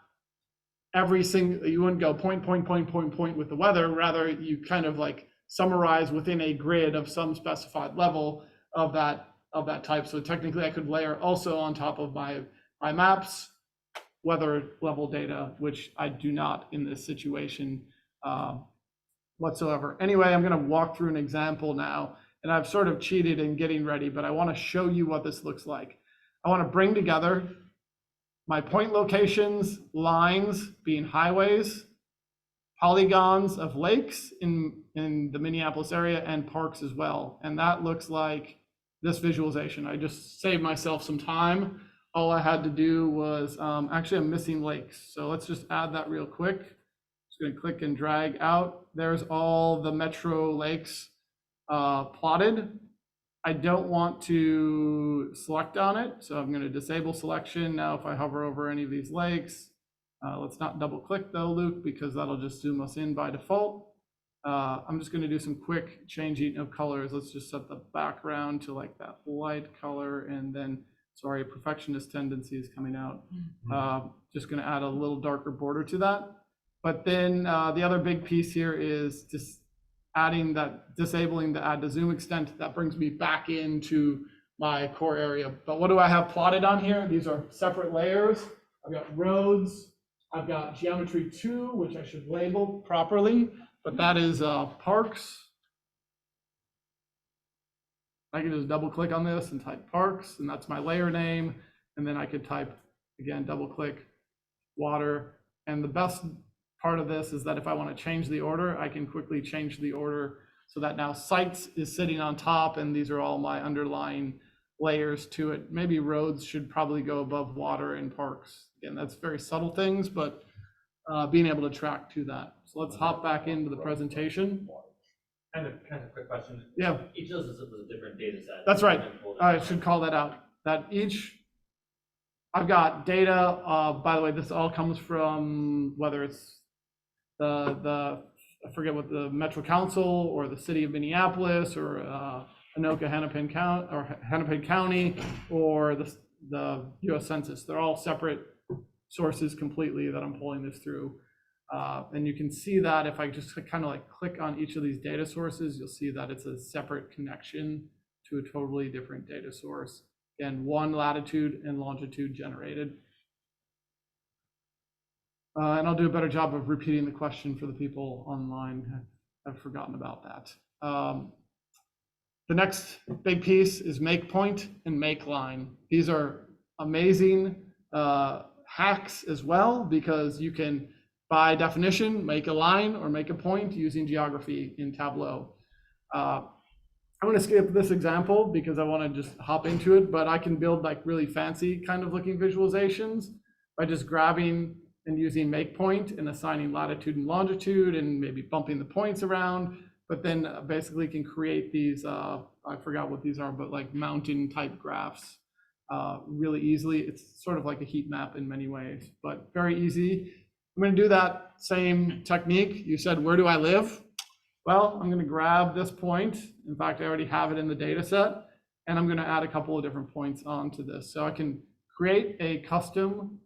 every single, you wouldn't go point with the weather, rather you kind of like summarize within a grid of some specified level of that type. So technically I could layer also on top of my maps weather level data, which I do not in this situation whatsoever. Anyway, I'm going to walk through an example now, and I've sort of cheated in getting ready, but I want to show you what this looks like. I want to bring together my point locations, lines being highways, polygons of lakes in the Minneapolis area, and parks as well. And that looks like this visualization. I just saved myself some time. All I had to do was, actually I'm missing lakes. So let's just add that real quick. Just gonna click and drag out. There's all the metro lakes plotted. I don't want to select on it, so I'm going to disable selection. Now, if I hover over any of these lakes, let's not double click though, Luke, because that'll just zoom us in by default. I'm just going to do some quick changing of colors. Let's just set the background to like that light color, and then, sorry, perfectionist tendency is coming out. Just going to add a little darker border to that. But then the other big piece here is just adding that, disabling the add to zoom extent. That brings me back into my core area. But what do I have plotted on here? These are separate layers. I've got roads. I've got geometry 2, which I should label properly, but that is parks. I can just double click on this and type parks, and that's my layer name. And then I could type, again, double click water. And the best part of this is that if I want to change the order, I can quickly change the order so that now sites is sitting on top, and these are all my underlying layers to it. Maybe roads should probably go above water and parks. Again, that's very subtle things, but being able to track to that. So let's hop back into the presentation. Kind of quick question. Yeah. Each of those is a different data set. That's right. I should call that out. That each, I've got data, by the way, this all comes from whether it's the I forget what the Metro Council or the city of Minneapolis or Anoka Hennepin County or the US Census. They're all separate sources completely that I'm pulling this through. And you can see that if I just kind of like click on each of these data sources, you'll see that it's a separate connection to a totally different data source. And one latitude and longitude generated. And I'll do a better job of repeating the question for the people online. I've forgotten about that. The next big piece is make point and make line. These are amazing hacks as well, because you can, by definition, make a line or make a point using geography in Tableau. I'm going to skip this example because I want to just hop into it, but I can build like really fancy kind of looking visualizations by just grabbing and using make point and assigning latitude and longitude and maybe bumping the points around, but then basically can create these, I forgot what these are, but like mountain type graphs really easily. It's sort of like a heat map in many ways, but very easy. I'm going to do that same technique. You said, where do I live? Well, I'm going to grab this point. In fact, I already have it in the data set, and I'm going to add a couple of different points onto this. So I can create a custom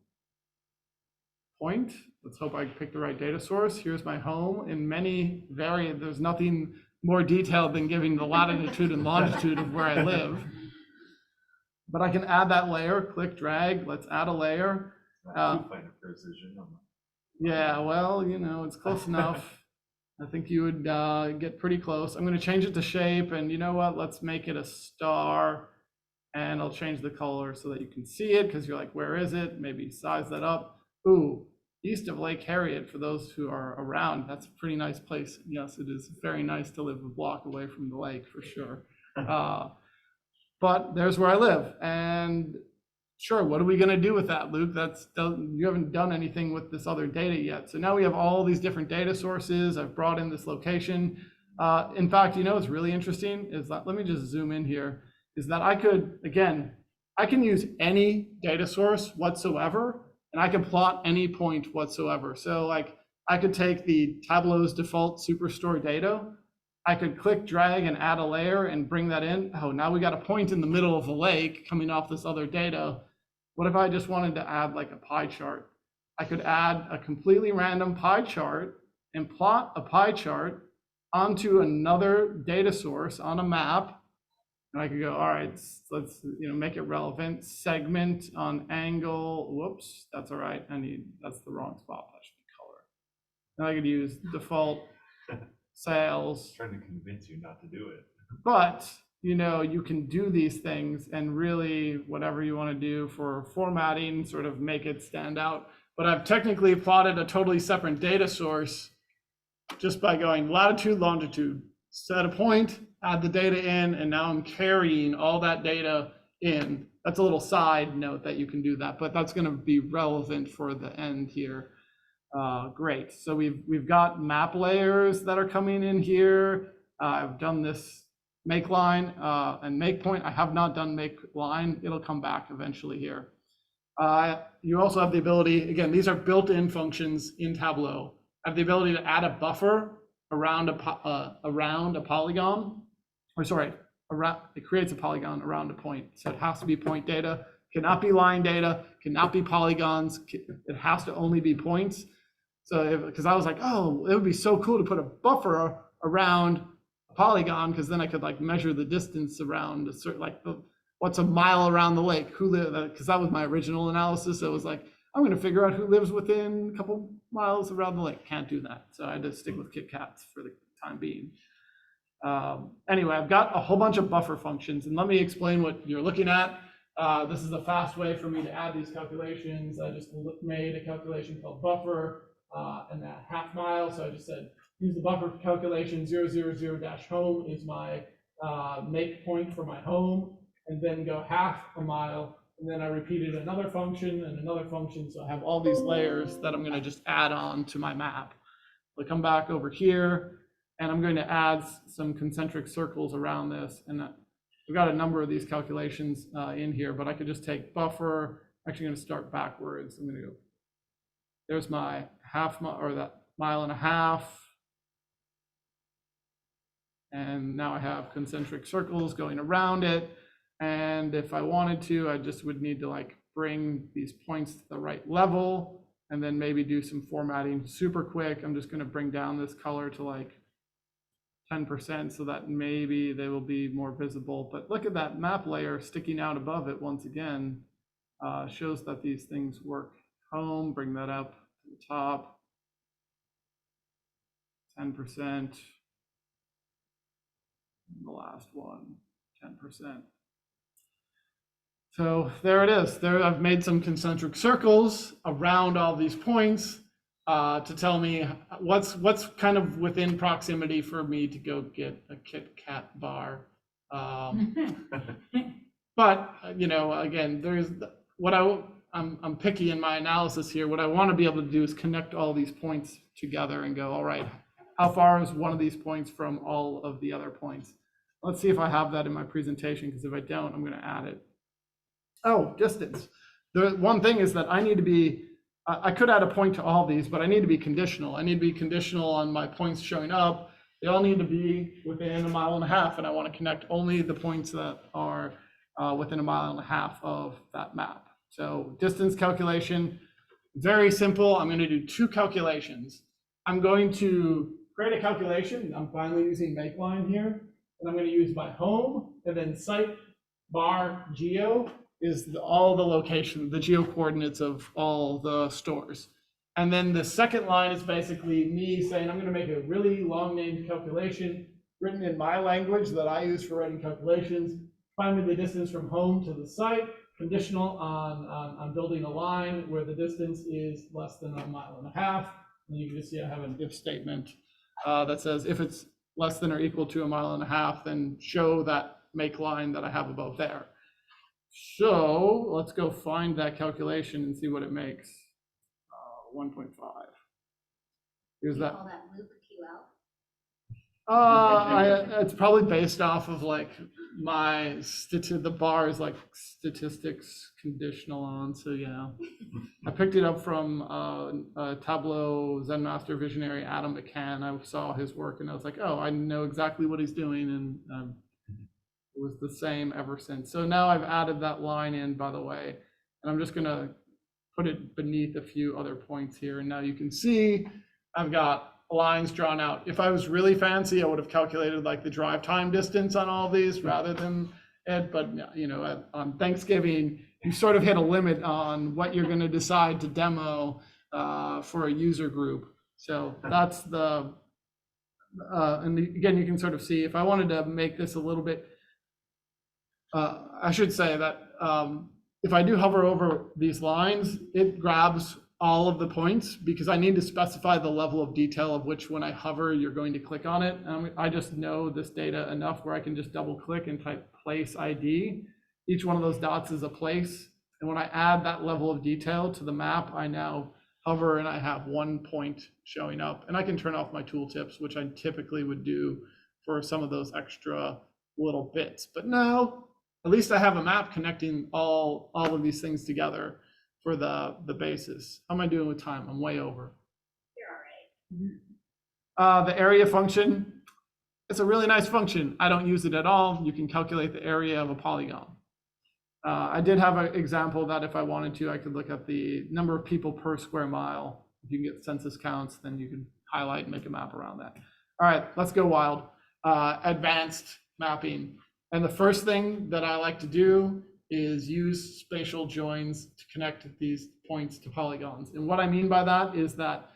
point. Let's hope I pick the right data source. Here's my home. In many variants, there's nothing more detailed than giving the latitude and longitude of where I live. But I can add that layer, click, drag. Let's add a layer. Yeah, well, you know, it's close enough. I think you would get pretty close. I'm going to change it to shape, and you know what? Let's make it a star, and I'll change the color so that you can see it, because you're like, where is it? Maybe size that up. Ooh, east of Lake Harriet, for those who are around, that's a pretty nice place. Yes, it is very nice to live a block away from the lake, for sure. But there's where I live, and sure, what are we going to do with that, Luke? You haven't done anything with this other data yet. So now we have all these different data sources. I've brought in this location. In fact, you know what's really interesting is that, let me just zoom in here, is that I could, again, I can use any data source whatsoever, and I can plot any point whatsoever. So like, I could take the Tableau's default Superstore data. I could click, drag, and add a layer and bring that in. Oh, now we got a point in the middle of a lake coming off this other data. What if I just wanted to add like a pie chart? I could add a completely random pie chart and plot a pie chart onto another data source on a map. And I could go, all right, let's make it relevant. Segment on angle. Whoops, that's all right. That's the wrong spot. That should be color. Now I could use default sales. Trying to convince you not to do it. But you can do these things and really whatever you want to do for formatting, sort of make it stand out. But I've technically plotted a totally separate data source just by going latitude, longitude, set a point, add the data in, and now I'm carrying all that data in. That's a little side note that you can do that, but that's going to be relevant for the end here. Great. So we've got map layers that are coming in here. I've done this make line and make point. I have not done make line. It'll come back eventually here. You also have the ability, again, these are built-in functions in Tableau. I have the ability to add a buffer around a polygon, or sorry, it creates a polygon around a point. So it has to be point data, cannot be line data, cannot be polygons. It has to only be points. So because I was like, oh, it would be so cool to put a buffer around a polygon, because then I could like measure the distance around a certain, like what's a mile around the lake, because that was my original analysis. So it was like, I'm going to figure out who lives within a couple miles around the lake. Can't do that. So I had to stick with Kit Kats for the time being. Anyway, I've got a whole bunch of buffer functions, and let me explain what you're looking at. This is a fast way for me to add these calculations. I just made a calculation called buffer and that half mile. So I just said, use the buffer calculation 000-home is my make point for my home, and then go half a mile. And then I repeated another function and another function. So I have all these layers that I'm going to just add on to my map. I'll come back over here, and I'm going to add some concentric circles around this. And we've got a number of these calculations in here, but I could just take buffer. Actually, I'm going to start backwards. I'm going to go, there's my half mile, or that mile and a half. And now I have concentric circles going around it. And if I wanted to, I just would need to like bring these points to the right level and then maybe do some formatting super quick. I'm just going to bring down this color to like 10% so that maybe they will be more visible. But look at that map layer sticking out above it once again. Shows that these things work. Home, bring that up to the top, 10%, the last one, 10%. So there it is. There, I've made some concentric circles around all these points to tell me what's kind of within proximity for me to go get a Kit Kat bar. But you know, again, there's what I'm picky in my analysis here. What I want to be able to do is connect all these points together and go, all right, how far is one of these points from all of the other points? Let's see if I have that in my presentation, because if I don't, I'm going to add it. Oh, distance. The one thing is that I need to be, I could add a point to all these, but I need to be conditional. I need to be conditional on my points showing up. They all need to be within 1.5 miles, and I want to connect only the points that are within 1.5 miles of that map. So distance calculation, very simple. I'm going to do 2 calculations. I'm going to create a calculation. I'm finally using make line here, and I'm going to use my home, and then site bar geo is all the location, the geo coordinates of all the stores. And then the second line is basically me saying I'm going to make a really long named calculation written in my language that I use for writing calculations. Find me the distance from home to the site, conditional on building a line where the distance is less than 1.5 miles. And you can just see I have an if statement that says if it's less than or equal to 1.5 miles, then show that make line that I have above there. So let's go find that calculation and see what it makes. 1.5. Here's that. Call that loop QL. It's probably based off of like my the bar is like statistics conditional on. So yeah, I picked it up from Tableau Zen Master Visionary Adam McCann. I saw his work and I was like, oh, I know exactly what he's doing, and it was the same ever since. So now I've added that line in, by the way, and I'm just gonna put it beneath a few other points here. And now you can see I've got lines drawn out. If I was really fancy, I would have calculated like the drive time distance on all these rather than it. But you know, on Thanksgiving, you sort of hit a limit on what you're going to decide to demo for a user group. So that's the, and again, you can sort of see if I wanted to make this a little bit, I should say that if I do hover over these lines, it grabs all of the points because I need to specify the level of detail of which when I hover, you're going to click on it. I just know this data enough where I can just double click and type place ID. Each one of those dots is a place. And when I add that level of detail to the map, I now hover and I have 1 point showing up. And I can turn off my tooltips, which I typically would do for some of those extra little bits. But now, at least I have a map connecting all of these things together for the basis. How am I doing with time? I'm way over. You're all right. The area function, it's a really nice function. I don't use it at all. You can calculate the area of a polygon. I did have an example that if I wanted to, I could look at the number of people per square mile. If you can get census counts, then you can highlight and make a map around that. All right, let's go wild. Advanced mapping. And the first thing that I like to do is use spatial joins to connect these points to polygons. And what I mean by that is that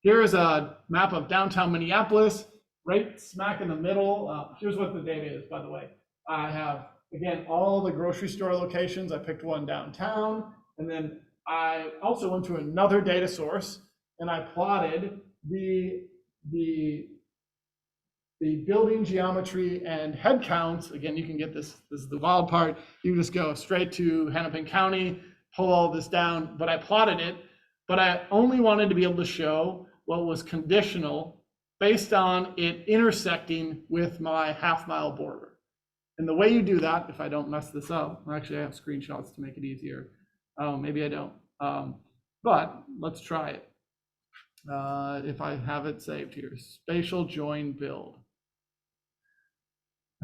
here is a map of downtown Minneapolis, right smack in the middle. Here's what the data is, by the way. I have, again, all the grocery store locations. I picked one downtown, and then I also went to another data source and I plotted the building geometry and head counts. Again, you can get this is the wild part. You can just go straight to Hennepin County, pull all this down, but I plotted it, but I only wanted to be able to show what was conditional based on it intersecting with my half-mile border. And the way you do that, if I don't mess this up, actually I have screenshots to make it easier. Oh, maybe I don't, but let's try it. If I have it saved here, spatial join build.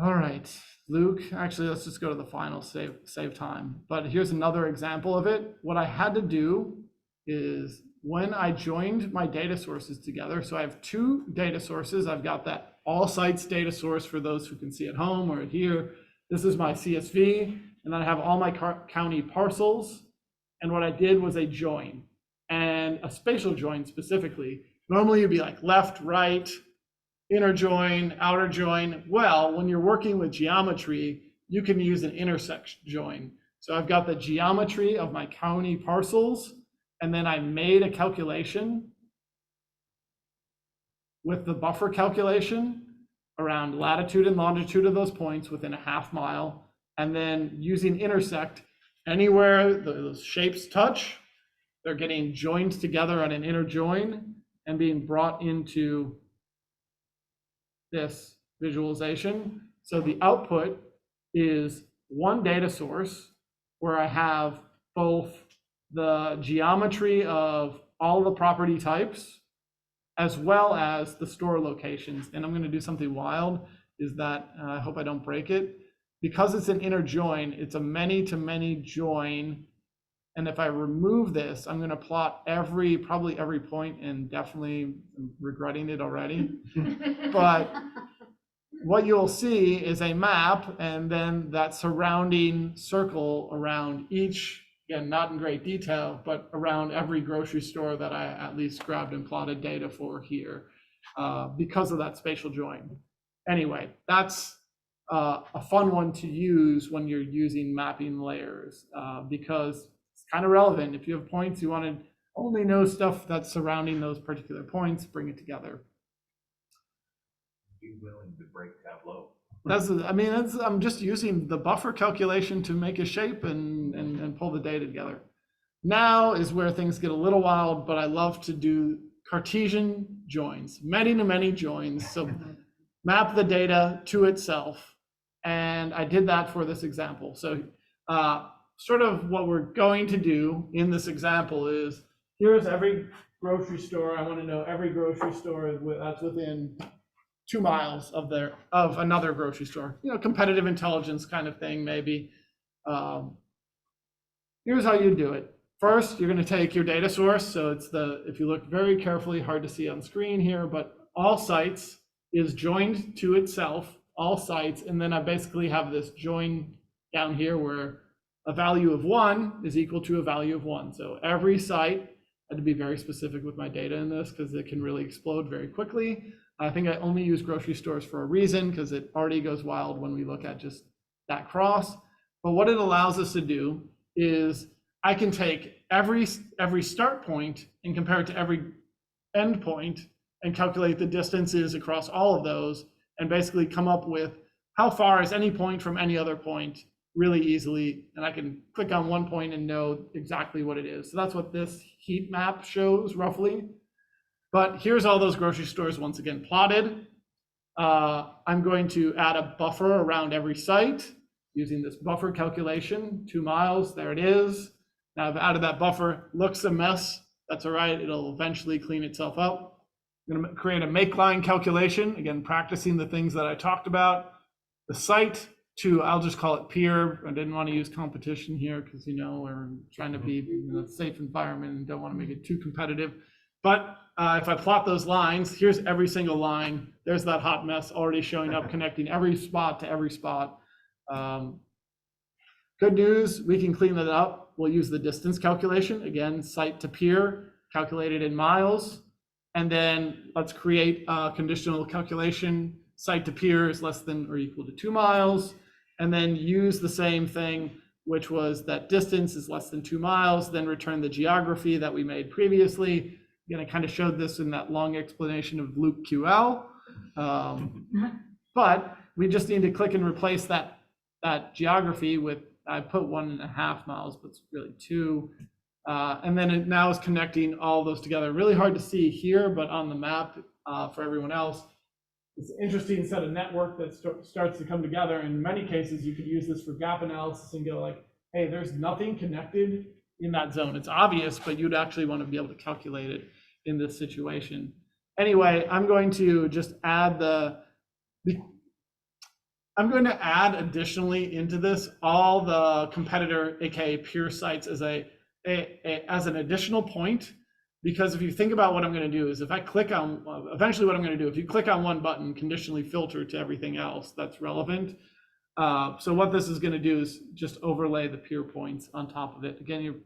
All right, Luke, actually, let's just go to the final save time. But here's another example of it. What I had to do is when I joined my data sources together, so I have 2 data sources. I've got that all sites data source for those who can see at home or here. This is my CSV, and then I have all my county parcels. And what I did was a join. and a spatial join specifically. Normally you'd be like left, right, inner join, outer join. Well, when you're working with geometry, you can use an intersection join. So I've got the geometry of my county parcels, and then I made a calculation with the buffer calculation around latitude and longitude of those points within a half mile, and then using intersect, anywhere those shapes touch, they're getting joined together on an inner join and being brought into this visualization. So the output is one data source where I have both the geometry of all the property types as well as the store locations. And I'm going to do something wild, is that I hope I don't break it. Because it's an inner join, it's a many-to-many join. And if I remove this, I'm going to plot probably every point, and definitely I'm regretting it already. But what you'll see is a map, and then that surrounding circle around each, again, not in great detail, but around every grocery store that I at least grabbed and plotted data for here, because of that spatial join. Anyway, that's a fun one to use when you're using mapping layers, because it's kind of relevant. If you have points, you want to only know stuff that's surrounding those particular points, bring it together. Be willing to break Tableau. I'm just using the buffer calculation to make a shape and pull the data together. Now is where things get a little wild, but I love to do Cartesian joins, many-to-many joins. So map the data to itself. And I did that for this example. So sort of what we're going to do in this example is, here's every grocery store. I want to know every grocery store that's within 2 miles of another grocery store, competitive intelligence kind of thing, maybe. Here's how you do it. First, you're going to take your data source. So it's if you look very carefully, hard to see on screen here, but all sites is joined to itself, all sites. And then I basically have this join down here where a value of 1 is equal to a value of 1. So every site, I had to be very specific with my data in this because it can really explode very quickly. I think I only use grocery stores for a reason, because it already goes wild when we look at just that cross. But what it allows us to do is I can take every start point and compare it to every end point and calculate the distances across all of those, and basically come up with how far is any point from any other point really easily. And I can click on one point and know exactly what it is. So that's what this heat map shows roughly. But here's all those grocery stores once again plotted. I'm going to add a buffer around every site using this buffer calculation, 2 miles, there it is. Now I've added that buffer, looks a mess, that's all right, it'll eventually clean itself up. I'm gonna create a make line calculation, again, practicing the things that I talked about. The site to, I'll just call it peer. I didn't want to use competition here because, we're trying to be in a safe environment and don't want to make it too competitive. But if I plot those lines, here's every single line. There's that hot mess already showing up, connecting every spot to every spot. Good news, we can clean that up. We'll use the distance calculation. Again, site to peer, calculated in miles. And then let's create a conditional calculation. Site to peer is less than or equal to 2 miles. And then use the same thing, which was that distance is less than 2 miles, then return the geography that we made previously. Again, I kind of showed this in that long explanation of loop QL. But we just need to click and replace that geography with, I put 1.5 miles, but it's really 2. And then it now is connecting all those together. Really hard to see here, but on the map for everyone else, it's an interesting set of network that starts to come together. In many cases, you could use this for gap analysis and go like, hey, there's nothing connected in that zone. It's obvious, but you'd actually want to be able to calculate it in this situation. Anyway, I'm going to just add I'm going to add additionally into this all the competitor, aka peer sites, as as an additional point. Because if you think about what I'm going to do is if I click on, eventually what I'm going to do, if you click on one button, conditionally filter to everything else that's relevant. So what this is going to do is just overlay the peer points on top of it. Again,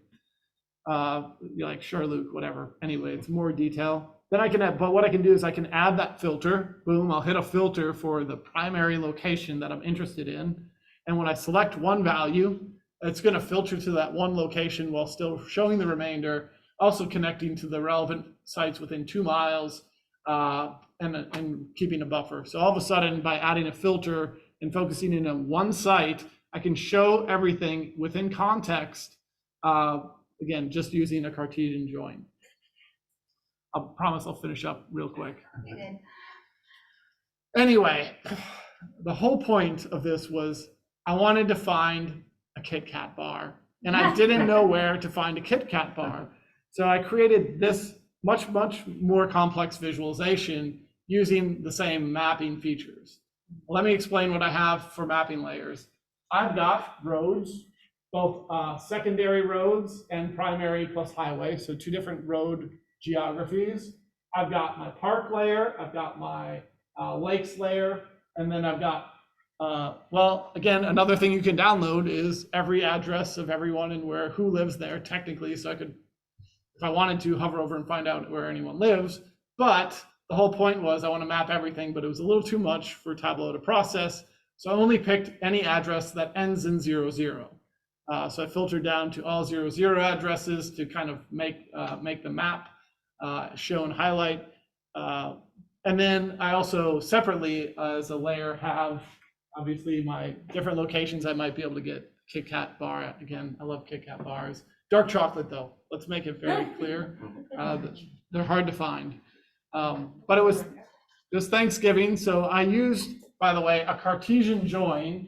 You're like, sure, Luke, whatever. Anyway, it's more detail. Then I can add, but what I can do is I can add that filter. Boom, I'll hit a filter for the primary location that I'm interested in. And when I select one value, it's going to filter to that one location while still showing the remainder, also connecting to the relevant sites within 2 miles, and keeping a buffer. So all of a sudden, by adding a filter and focusing in on one site, I can show everything within context, again, just using a Cartesian join. I promise I'll finish up real quick. Anyway, the whole point of this was I wanted to find a Kit Kat bar, and I didn't know where to find a Kit Kat bar. So I created this much more complex visualization using the same mapping features. Let me explain what I have for mapping layers. I've got roads, both secondary roads and primary plus highway, so 2 different road geographies. I've got my park layer, I've got my lakes layer, and then I've got, well, again, another thing you can download is every address of everyone and who lives there technically, so I could, if I wanted to, hover over and find out where anyone lives. But the whole point was I want to map everything, but it was a little too much for Tableau to process. So I only picked any address that ends in 00. So I filtered down to all 00 addresses to kind of make the map show and highlight. And then I also separately, as a layer, have obviously my different locations I might be able to get Kit Kat bar at. Again, I love Kit Kat bars. Dark chocolate, though. Let's make it very clear. They're hard to find. But it was Thanksgiving, so I used, by the way, a Cartesian join.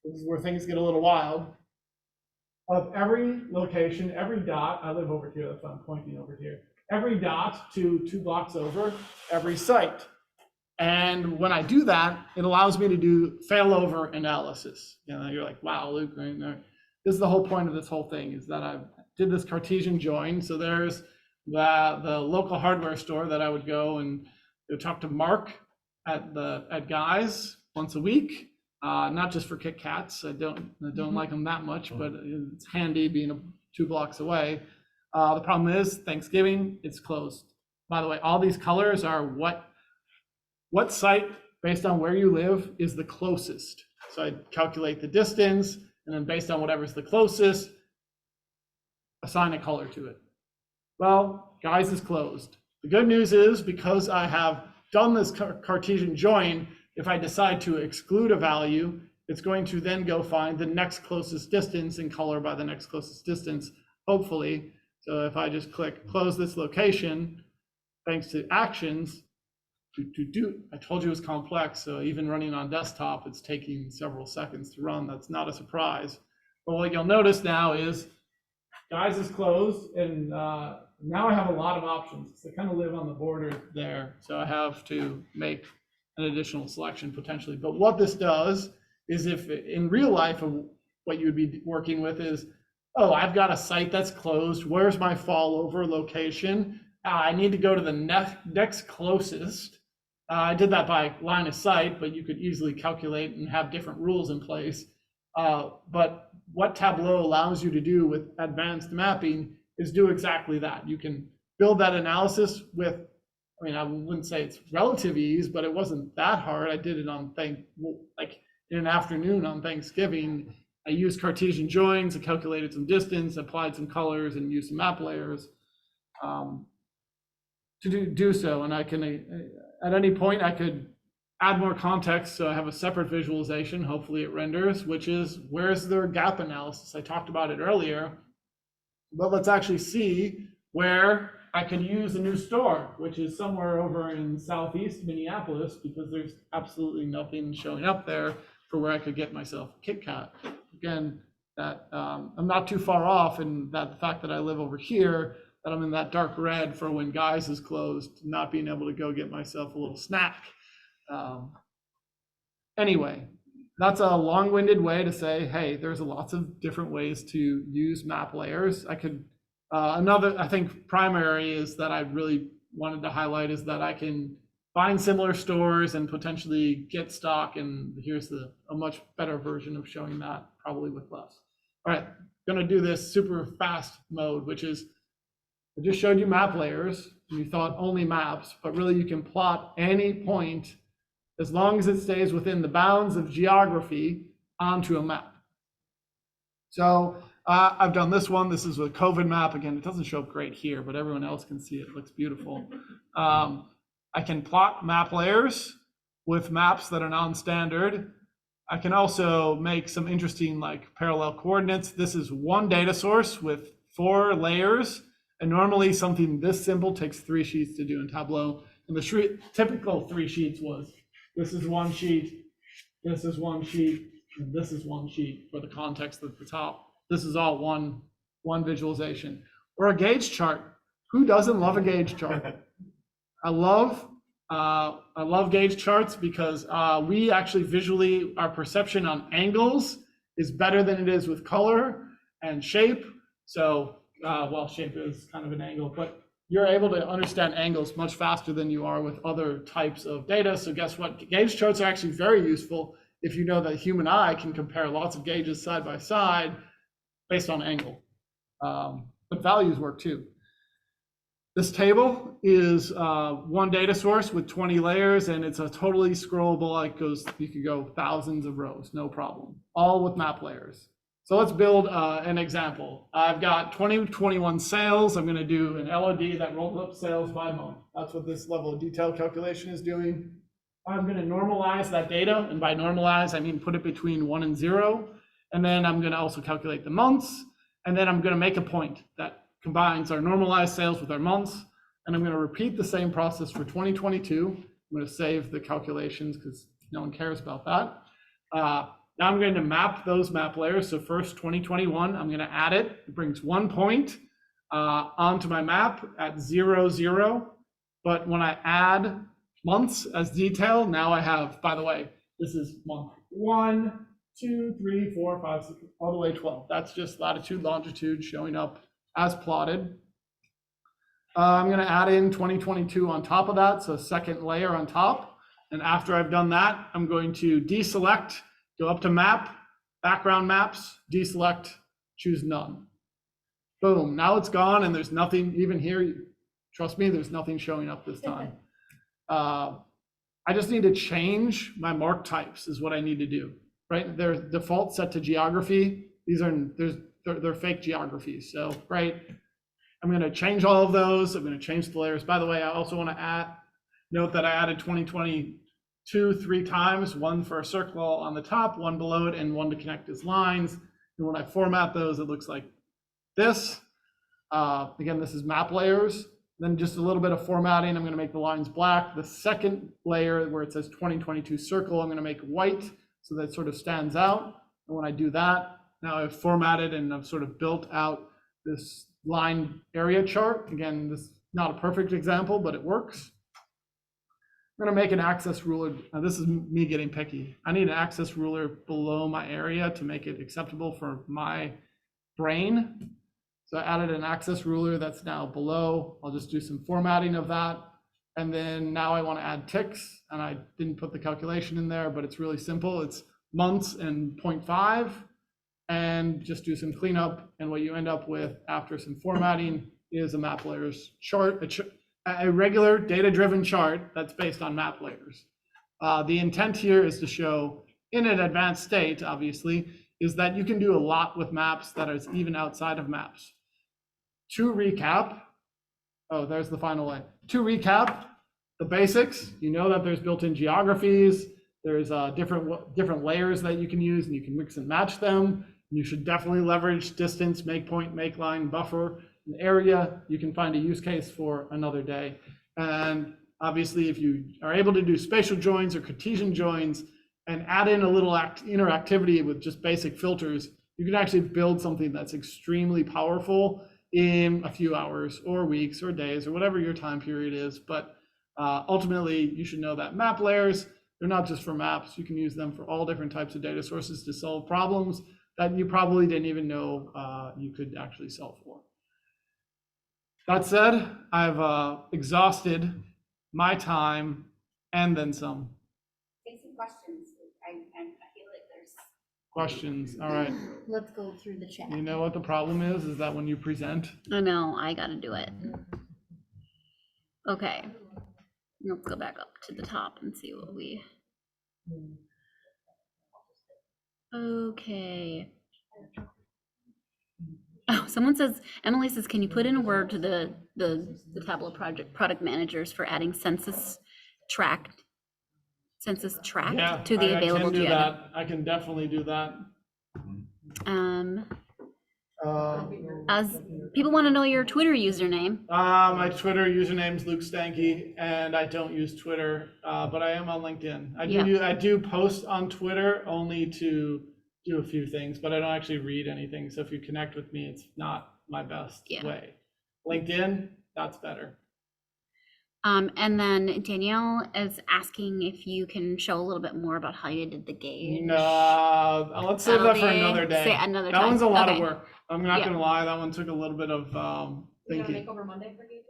This is where things get a little wild. Of every location, every dot, I live over here, that's why I'm pointing over here. Every dot to 2 blocks over, every site. And when I do that, it allows me to do failover analysis. You know, you're like, wow, Luke, right? This is the whole point of this whole thing, is that I did this Cartesian join. So there's the local hardware store that I would go and talk to Mark at Guy's once a week. Not just for Kit Kats. I don't like them that much, but it's handy being 2 blocks away. The problem is Thanksgiving, it's closed. By the way, all these colors are what site, based on where you live, is the closest. So I calculate the distance, and then based on whatever's the closest, assign a color to it. Well, Guy's is closed. The good news is, because I have done this Cartesian join, if I decide to exclude a value, it's going to then go find the next closest distance and color by the next closest distance, hopefully. So if I just click close this location, thanks to actions, I told you it was complex, so even running on desktop, it's taking several seconds to run. That's not a surprise. But what you'll notice now is Guys is closed, and now I have a lot of options. I kind of live on the border there, so I have to make an additional selection potentially. But what this does is, if in real life, what you would be working with is, oh, I've got a site that's closed. Where's my fallover location? I need to go to the next closest. I did that by line of sight, but you could easily calculate and have different rules in place. But what Tableau allows you to do with advanced mapping is do exactly that. You can build that analysis with, I mean, I wouldn't say it's relative ease, but it wasn't that hard. I did it on like in an afternoon on Thanksgiving. I used Cartesian joins, I calculated some distance, applied some colors, and used some map layers to do so. And I can, at any point, I could add more context, so I have a separate visualization, hopefully it renders, which is, where's their gap analysis? I talked about it earlier, but let's actually see where I can use a new store, which is somewhere over in southeast Minneapolis, because there's absolutely nothing showing up there for where I could get myself a Kit Kat. Again, that I'm not too far off, and that the fact that I live over here, that I'm in that dark red for when Guys is closed, not being able to go get myself a little snack. Anyway, that's a long-winded way to say, hey, there's lots of different ways to use map layers. I could, another, I think, primary is that I really wanted to highlight is that I can find similar stores and potentially get stock, and here's a much better version of showing that, probably with less. All right, going to do this super fast mode, which is I just showed you map layers. And you thought only maps, but really you can plot any point as long as it stays within the bounds of geography onto a map. So I've done this one. This is a COVID map. Again, it doesn't show up great here, but everyone else can see it. It looks beautiful. I can plot map layers with maps that are non-standard. I can also make some interesting like parallel coordinates. This is one data source with 4 layers. And normally something this simple takes 3 sheets to do in Tableau. And the typical 3 sheets was, this is one sheet, this is one sheet, and this is one sheet for the context at the top. This is all one visualization. Or a gauge chart. Who doesn't love a gauge chart? I love gauge charts because we actually visually, our perception on angles is better than it is with color and shape. So, well, shape is kind of an angle, but you're able to understand angles much faster than you are with other types of data. So guess what? Gauge charts are actually very useful if you know that the human eye can compare lots of gauges side by side based on angle. But values work too. This table is one data source with 20 layers, and it's a totally scrollable, you could go thousands of rows, no problem, all with map layers. So let's build an example. I've got 2021 sales. I'm going to do an LOD that rolls up sales by month. That's what this level of detail calculation is doing. I'm going to normalize that data. And by normalize, I mean put it between 1 and 0. And then I'm going to also calculate the months. And then I'm going to make a point that combines our normalized sales with our months. And I'm going to repeat the same process for 2022. I'm going to save the calculations because no one cares about that. Now I'm going to map those map layers. So first 2021, I'm going to add it. It brings 1 point onto my map at 0, 0. But when I add months as detail, now I have, by the way, this is month 1, 2, 3, 4, 5, 6, all the way 12. That's just latitude, longitude showing up as plotted. I'm going to add in 2022 on top of that. So second layer on top. And after I've done that, I'm going to deselect. Go up to map, background maps, deselect, choose none. Boom, now it's gone and there's nothing even here. Trust me, there's nothing showing up this time. I just need to change my mark types is what I need to do, right? They're default set to geography. They're fake geographies. So, right, I'm gonna change all of those. I'm gonna change the layers. By the way, I also wanna note that I added 2022 3 times, 1 for a circle on the top, 1 below it, and 1 to connect as lines. And when I format those, it looks like this. Again, this is map layers. Then just a little bit of formatting. I'm going to make the lines black. The second layer where it says 2022 circle, I'm going to make white so that it sort of stands out. And when I do that, now I've formatted and I've sort of built out this line area chart. Again, this is not a perfect example, but it works. I'm going to make an axis ruler. Now, this is me getting picky. I need an axis ruler below my area to make it acceptable for my brain. So I added an axis ruler that's now below. I'll just do some formatting of that. And then now I want to add ticks. And I didn't put the calculation in there, but it's really simple. It's months and 0.5. And just do some cleanup. And what you end up with after some formatting is a map layers chart, a regular data-driven chart that's based on map layers. The intent here is to show in an advanced state, obviously, is that you can do a lot with maps that is even outside of maps. To recap, oh, there's the final line. To recap the basics, you know that there's built-in geographies, there's different layers that you can use and you can mix and match them. You should definitely leverage distance, make point, make line, buffer, and area. You can find a use case for another day. And obviously, if you are able to do spatial joins or Cartesian joins and add in a little interactivity with just basic filters, you can actually build something that's extremely powerful in a few hours or weeks or days or whatever your time period is. But ultimately, you should know that map layers, they're not just for maps. You can use them for all different types of data sources to solve problems that you probably didn't even know you could actually solve for. That said, I've exhausted my time and then some. Basic questions. I feel like there's Questions? All right. Let's go through the chat. You know what the problem is that when you present, I know, I gotta do it. Okay. Let's go back up to the top and see what we. Okay. Oh, someone says, Emily says, can you put in a word to the Tableau product managers for adding census track yeah, to the I available can do GIS? that. I can definitely do that. As people want to know your Twitter username. My Twitter username is Luke Stanke, and I don't use Twitter, but I am on LinkedIn. I do post on Twitter only to do a few things, but I don't actually read anything. So if you connect with me, it's not my best way. LinkedIn, that's better. And then Danielle is asking if you can show a little bit more about how you did the gauge. No, let's save that for another day. Another that time. one's a lot Okay. of work. I'm not gonna lie, that one took a little bit of We got a thinking. makeover Monday for gauges?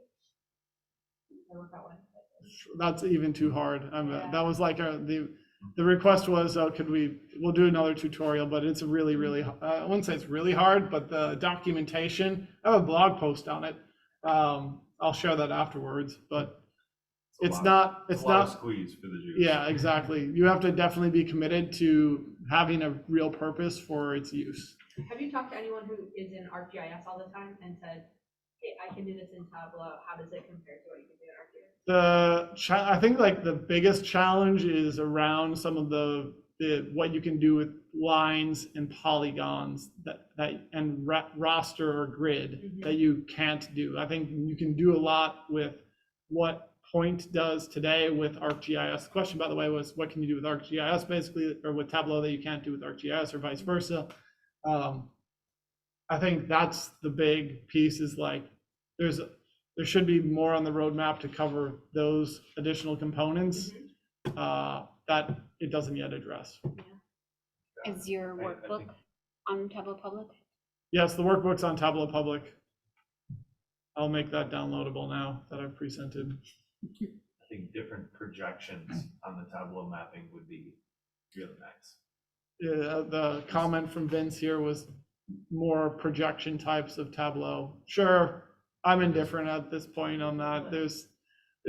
I work out Wednesday. That's even too hard. That was like the request was, we'll do another tutorial, but it's really, really, I wouldn't say it's really hard, but the documentation, I have a blog post on it. I'll share that afterwards, but it's not squeeze for the juice. Yeah, exactly. You have to definitely be committed to having a real purpose for its use. Have you talked to anyone who is in ArcGIS all the time and said, hey, I can do this in Tableau, how does it compare to what you can do in ArcGIS? I think like the biggest challenge is around some of the what you can do with lines and polygons and roster or grid that you can't do. I think you can do a lot with what Point does today with ArcGIS. The question, by the way, was what can you do with ArcGIS basically, or with Tableau that you can't do with ArcGIS, or vice versa. I think that's the big piece, is like there should be more on the roadmap to cover those additional components that it doesn't yet address. Is your workbook on Tableau Public? Yes, the workbook's on Tableau Public. I'll make that downloadable now that I've presented. I think different projections on the Tableau mapping would be really nice. Yeah, the comment from Vince here was more projection types of Tableau. Sure, I'm indifferent at this point on that. There's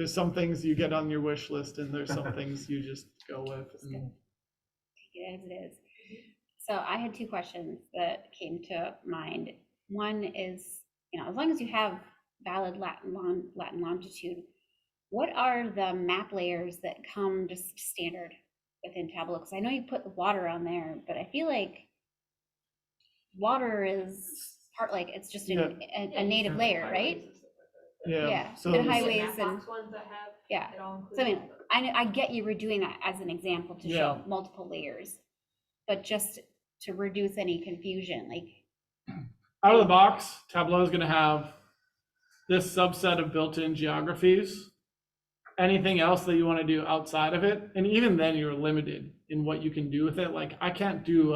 some things you get on your wish list, and there's some things you just go with. Take it as it is. So I had two questions that came to mind. One is, as long as you have valid Latin longitude, what are the map layers that come just standard within Tableau? Because I know you put the water on there, but I feel like water is it's just a native layer, right? Yeah. So and highways and ones that have it all so included. I get you were doing that as an example to show multiple layers, but just to reduce any confusion, out of the box, Tableau is going to have this subset of built-in geographies. Anything else that you want to do outside of it, and even then you're limited in what you can do with it. Like I can't do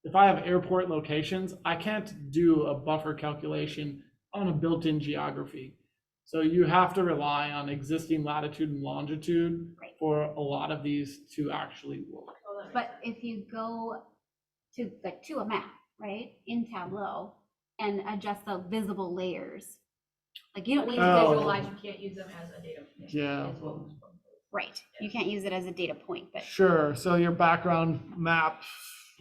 if I have airport locations, I can't do a buffer calculation on a built-in geography. So you have to rely on existing latitude and longitude for a lot of these to actually work. But if you go to a map, right, in Tableau and adjust the visible layers, you don't need to visualize, you can't use them as a data point. Yeah. Right. You can't use it as a data point, but Sure. So your background map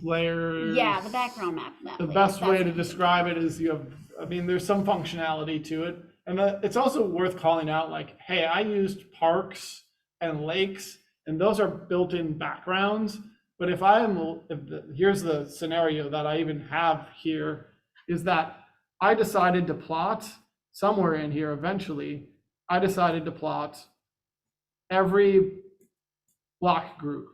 layers. Yeah, the background map. The best way to describe it is there's some functionality to it. And it's also worth calling out, hey, I used parks and lakes, and those are built-in backgrounds. But here's the scenario that I even have here, is that I decided to plot somewhere in here eventually, I decided to plot every block group.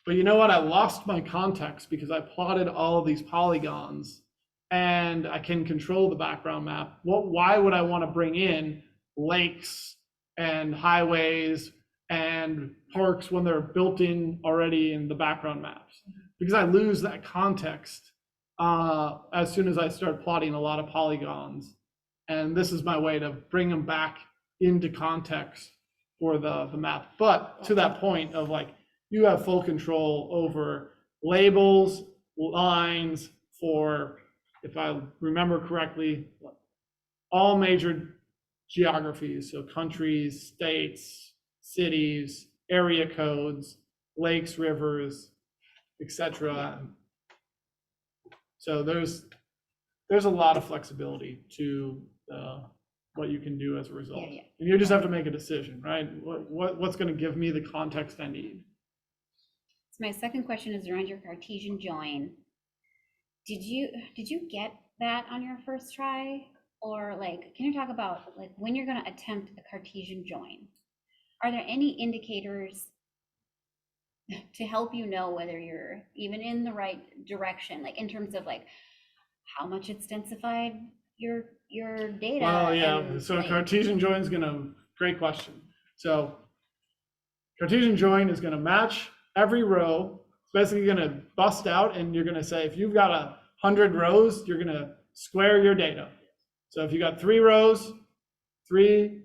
But you know what? I lost my context because I plotted all of these polygons, and I can control the background map. Why would I want to bring in lakes and highways and parks when they're built in already in the background maps? Because I lose that context as soon as I start plotting a lot of polygons. And this is my way to bring them back into context for the map. But to that point of you have full control over labels lines for, if I remember correctly, all major geographies, so countries, states, cities, area codes, lakes, rivers, etc. So there's a lot of flexibility to what you can do as a result. Yeah. And you just have to make a decision, right? What's going to give me the context I need? So my second question is around your Cartesian join. Did you get that on your first try? Or like, can you talk about like when you're going to attempt a Cartesian join? Are there any indicators to help you know whether you're even in the right direction, like in terms of like how much it's densified your data? Well, yeah, and, so like, Cartesian join is great question. So Cartesian join is gonna match every row. It's basically gonna bust out, and you're gonna say, if you've got 100 rows, you're gonna square your data. So if you got 3 rows, 3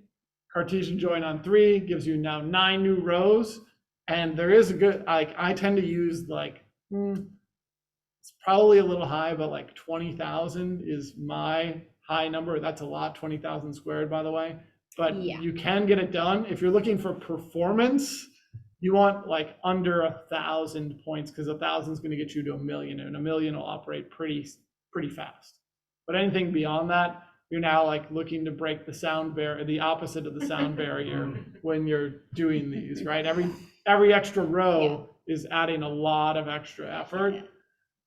Cartesian join on 3 gives you now 9 new rows. And there is a good, like, I tend to use like, it's probably a little high, but like 20,000 is my high number. That's a lot, 20,000 squared, by the way. But Yeah. you can get it done. If you're looking for performance, you want like under 1,000 points, because 1,000 is going to get you to 1 million, and 1 million will operate pretty fast. But anything beyond that, you're now like looking to break the sound barrier, the opposite of the sound barrier when you're doing these, right? Every extra row is adding a lot of extra effort.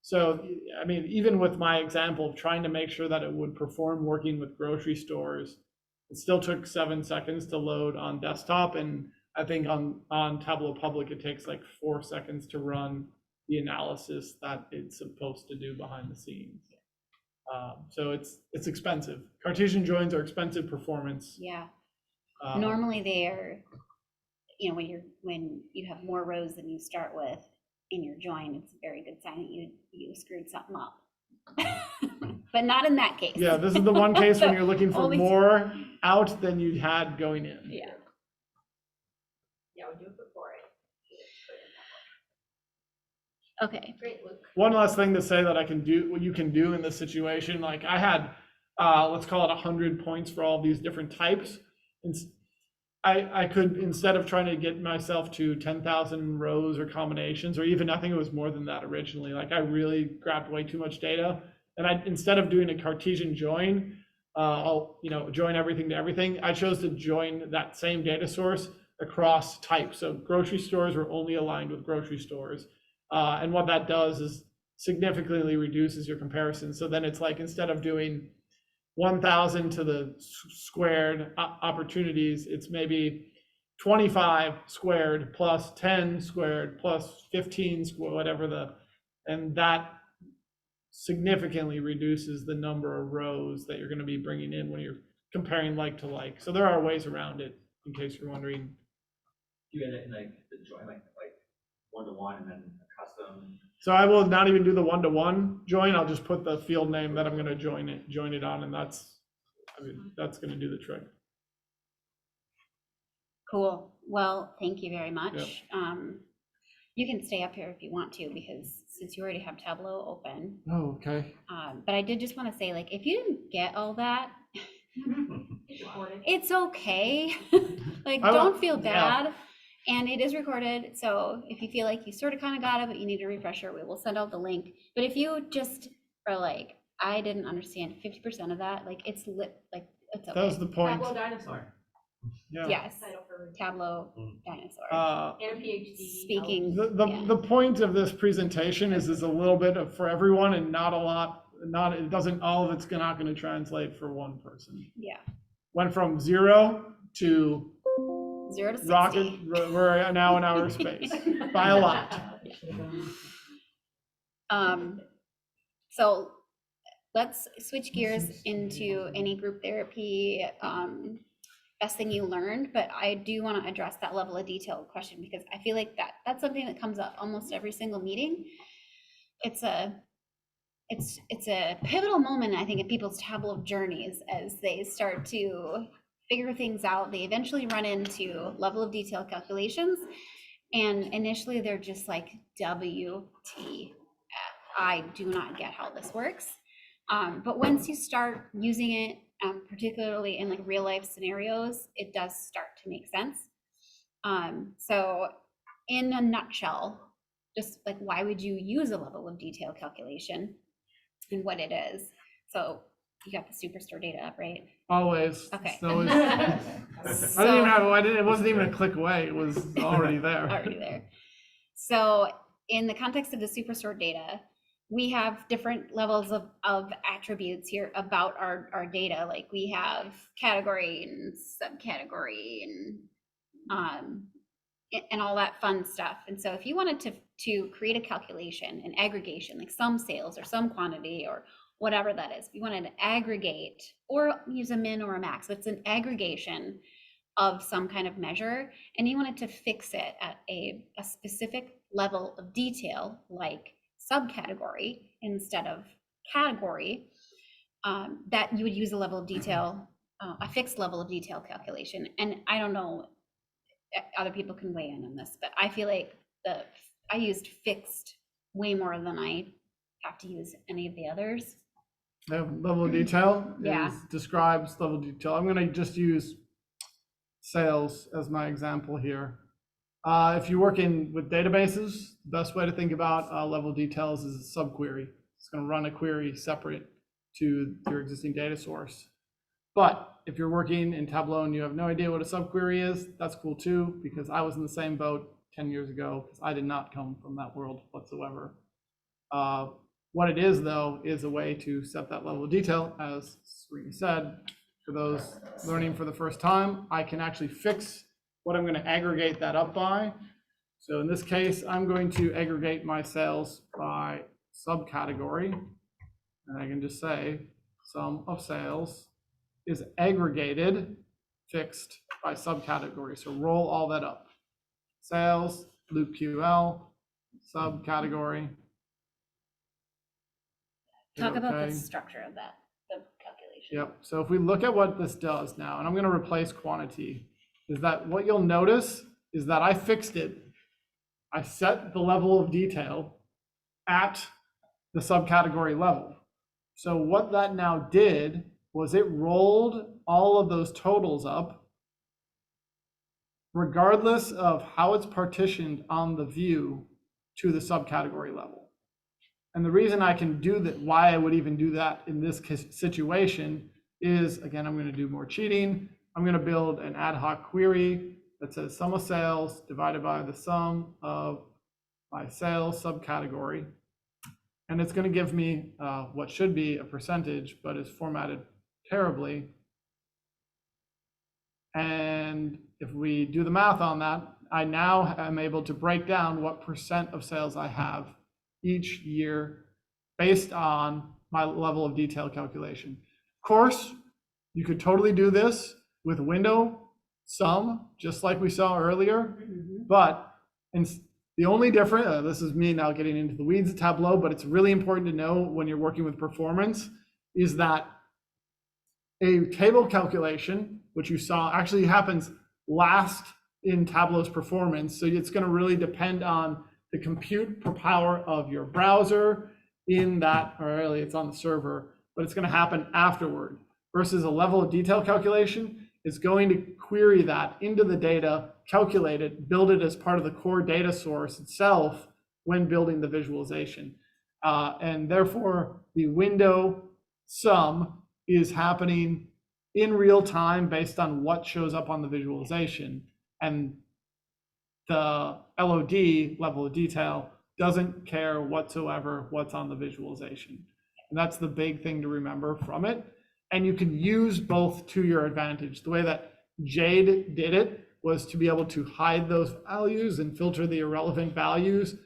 So, I mean, even with my example of trying to make sure that it would perform working with grocery stores, it still took 7 seconds to load on desktop. And I think on Tableau Public, it takes like 4 seconds to run the analysis that it's supposed to do behind the scenes. So it's expensive. Cartesian joins are expensive performance. Yeah. Normally they are, you know, when you have more rows than you start with in your join, it's a very good sign that you screwed something up. But not in that case. Yeah, this is the one case when you're looking for Only- more out than you had going in. Yeah. Yeah, we do it before it. Okay. Great, Luke. One last thing to say that I can do, what you can do in this situation, like I had, let's call it 100 points for all these different types. And I could, instead of trying to get myself to 10,000 rows or combinations, or even, I think it was more than that originally, like I really grabbed way too much data. And instead of doing a Cartesian join, I'll, join everything to everything, I chose to join that same data source across types. So grocery stores were only aligned with grocery stores. And what that does is significantly reduces your comparison. So then it's like, instead of doing 1,000 to the squared opportunities, it's maybe 25 squared plus 10 squared plus 15 squared, whatever and that significantly reduces the number of rows that you're going to be bringing in when you're comparing like to like. So there are ways around it, in case you're wondering. You get it in like the join, like 1-to-1 and then a custom. So I will not even do the 1-to-1 join. I'll just put the field name that I'm going to join it on, and that's going to do the trick. Cool. Well, thank you very much. You can stay up here if you want to, because since you already have Tableau open. Oh, okay. But I did just want to say, like, if you didn't get all that, It's recorded. it's okay. Like, I don't will- feel yeah. bad. And it is recorded, so if you feel like you sort of kind of got it, but you need a refresher, we will send out the link. But if you just are like, I didn't understand 50% of that, like, it's it's okay. That was the point. Tableau dinosaur. Yeah. Yes, Title for Tableau dinosaur. and a PhD. Speaking. The the point of this presentation is a little bit for everyone, and not a lot. It doesn't, all of it's not going to translate for one person. Yeah, Went from 0 to 0 to 60. rocket. We're now in outer space by a lot. So let's switch gears into any group therapy, best thing you learned, but I do want to address that level of detail question, because I feel like that's something that comes up almost every single meeting. It's a pivotal moment, I think, in people's Tableau journeys as they start to figure things out. They eventually run into level of detail calculations, and initially they're just like, WTF. I do not get how this works. But once you start using it, particularly in like real life scenarios, it does start to make sense. So in a nutshell, just like why would you use a level of detail calculation and what it is? So you got the Superstore data up, right? Always. Okay. It's always- I didn't even have, it wasn't even a click away. It was already there. Already there. So in the context of the Superstore data, we have different levels of attributes here about our data. Like we have category and subcategory and all that fun stuff. And so if you wanted to create a calculation, an aggregation, like some sales or some quantity or whatever that is, if you wanted to aggregate or use a min or a max, but it's an aggregation of some kind of measure, and you wanted to fix it at a specific level of detail, like subcategory instead of category, that you would use a level of detail, a fixed level of detail calculation. And I don't know, other people can weigh in on this, but I feel like I used fixed way more than I have to use any of the others. The level of detail Yeah. describes level of detail. I'm going to just use sales as my example here. If you're working with databases, the best way to think about level of details is a subquery. It's going to run a query separate to your existing data source. But if you're working in Tableau and you have no idea what a subquery is, that's cool too, because I was in the same boat 10 years ago, because I did not come from that world whatsoever. What it is, though, is a way to set that level of detail. As Serena said, for those learning for the first time, I can actually fix what I'm going to aggregate that up by. So in this case, I'm going to aggregate my sales by subcategory. And I can just say sum of sales is aggregated fixed by subcategory. So roll all that up. Sales, loop QL, subcategory. Talk about Okay. the structure of that, the calculation. Yep. So if we look at what this does now, and I'm going to replace quantity, is that what you'll notice is that I fixed it. I set the level of detail at the subcategory level. So what that now did was it rolled all of those totals up, regardless of how it's partitioned on the view to the subcategory level. And the reason I can do that, why I would even do that in this situation is, again, I'm going to do more cheating. I'm going to build an ad hoc query that says sum of sales divided by the sum of my sales subcategory. And it's going to give me what should be a percentage, but is formatted terribly. And if we do the math on that, I now am able to break down what percent of sales I have each year based on my level of detail calculation. Of course, you could totally do this with window sum, just like we saw earlier, but the only difference, this is me now getting into the weeds of Tableau, but it's really important to know when you're working with performance, is that a table calculation, which you saw actually happens last in Tableau's performance. So it's going to really depend on the compute per power of your browser in that, or really it's on the server, but it's going to happen afterward, versus a level of detail calculation is going to query that into the data, calculate it, build it as part of the core data source itself when building the visualization. And therefore, the window sum is happening in real time based on what shows up on the visualization. And the LOD, level of detail, doesn't care whatsoever what's on the visualization. And that's the big thing to remember from it. And you can use both to your advantage. The way that Jade did it was to be able to hide those values and filter the irrelevant values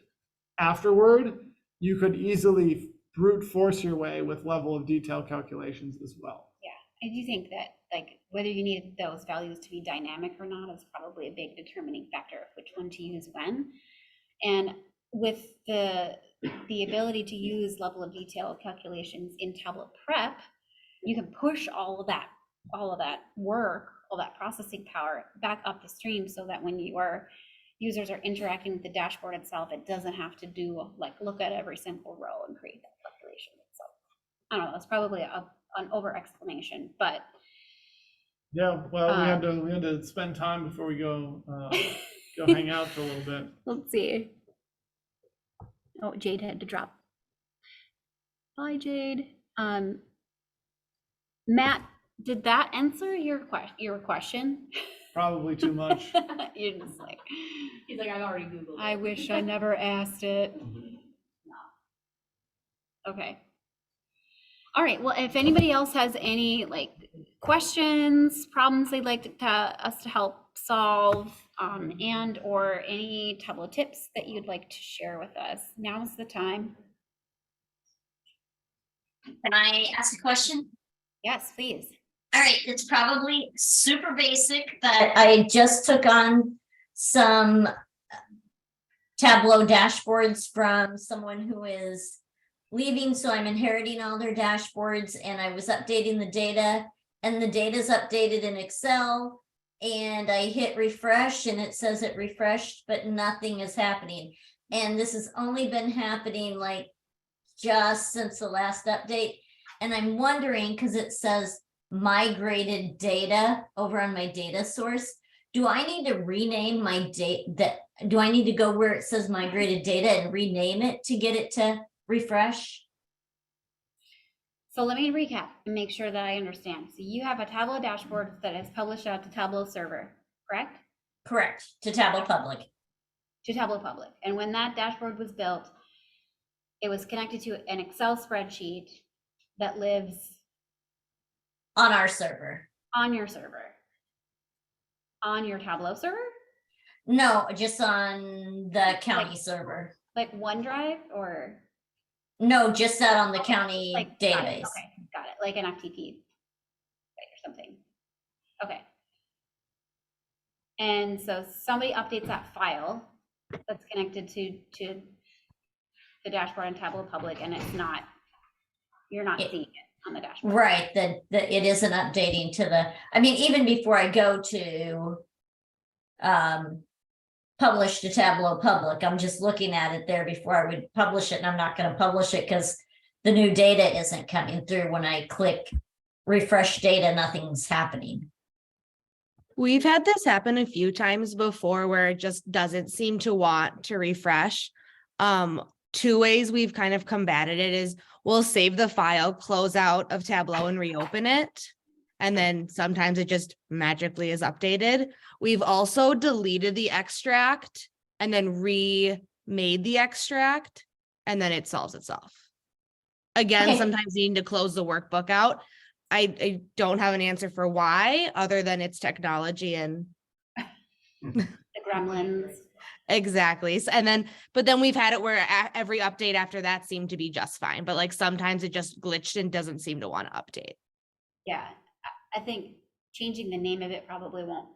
afterward. You could easily brute force your way with level of detail calculations as well. Yeah, I do think that like whether you need those values to be dynamic or not is probably a big determining factor of which one to use when. And with the ability to use level of detail calculations in Tableau Prep, you can push all of that work, all that processing power back up the stream, so that when your users are interacting with the dashboard itself, it doesn't have to do like look at every single row and I don't know, it's probably an over explanation, but Yeah, well, we had to spend time before we go hang out for a little bit. let's see. Oh, Jade had to drop. Bye, Jade. Matt, did that answer your question? Probably too much. You're just like, He's like, I already Googled it. I wish I never asked it. Okay. All right, well, if anybody else has any like questions, problems they'd like us to help solve, and or any Tableau tips that you'd like to share with us, now's the time. Can I ask a question? Yes, please. All right, it's probably super basic, but I just took on some Tableau dashboards from someone who is leaving, so I'm inheriting all their dashboards, and I was updating the data, and the data's updated in Excel, and I hit refresh, and it says it refreshed, but nothing is happening. And this has only been happening like just since the last update, and I'm wondering, because it says migrated data over on my data source, do I need to rename my data? Do I need to go where it says migrated data and rename it to get it to refresh? So let me recap and make sure that I understand. So you have a Tableau dashboard that is published out to Tableau server, correct? Correct, to Tableau Public. To Tableau Public. And when that dashboard was built, it was connected to an Excel spreadsheet that lives On our server. on your server. On your Tableau server? No, just on the county server. Like OneDrive or? No, just that on the county Like, database. Got it, like an FTP or something. Okay. And so somebody updates that file that's connected to the dashboard on Tableau Public, and it's not, you're not seeing it on the dashboard. Right, that it isn't updating to the, I mean, even before I go to publish to Tableau Public, I'm just looking at it there before I would publish it, and I'm not gonna publish it because the new data isn't coming through. When I click refresh data, nothing's happening. We've had this happen a few times before where it just doesn't seem to want to refresh. Two ways we've kind of combated it is we'll save the file, close out of Tableau and reopen it. And then sometimes it just magically is updated. We've also deleted the extract and then remade the extract, and then it solves itself. Again, Okay. sometimes you need to close the workbook out. I don't have an answer for why, other than it's technology and The gremlins. exactly. And then, but then we've had it where every update after that seemed to be just fine, but like sometimes it just glitched and doesn't seem to want to update. Yeah, I think changing the name of it probably won't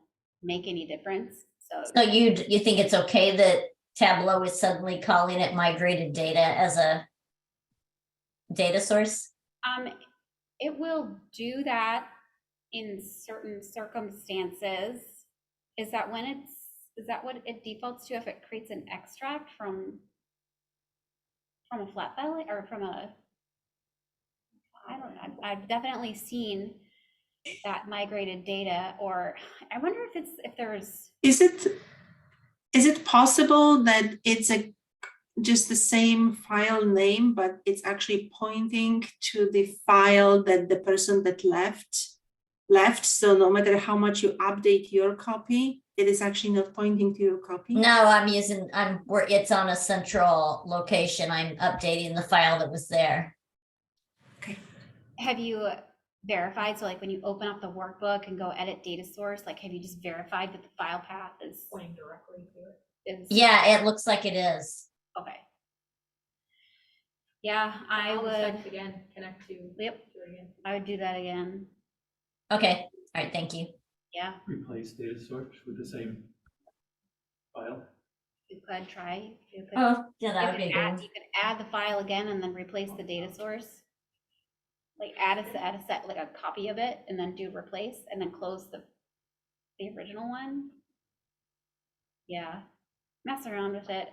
make any difference. So you think it's okay that Tableau is suddenly calling it migrated data as a data source? It will do that in certain circumstances. Is that what it defaults to if it creates an extract from a flat file or from a, I don't know, I've definitely seen that migrated data, or I wonder if there's. Is it possible that it's just the same file name, but it's actually pointing to the file that the person that left? So no matter how much you update your copy, it is actually not pointing to your copy? No, it's on a central location. I'm updating the file that was there. Okay. Have you verified, so like when you open up the workbook and go edit data source, like have you just verified that the file path is Pointing directly to it. Yeah, it looks like it is. Okay. Yeah, I I'll just would. text again, connect to. Yep. to it again. I would do that again. Okay, all right, thank you. Yeah, Replace data source with the same file. you could try. You could, Oh, yeah, that would you be could add, good. you could add the file again and then replace the data source. Like add a set, like a copy of it, and then do replace, and then close the original one. Yeah, mess around with it.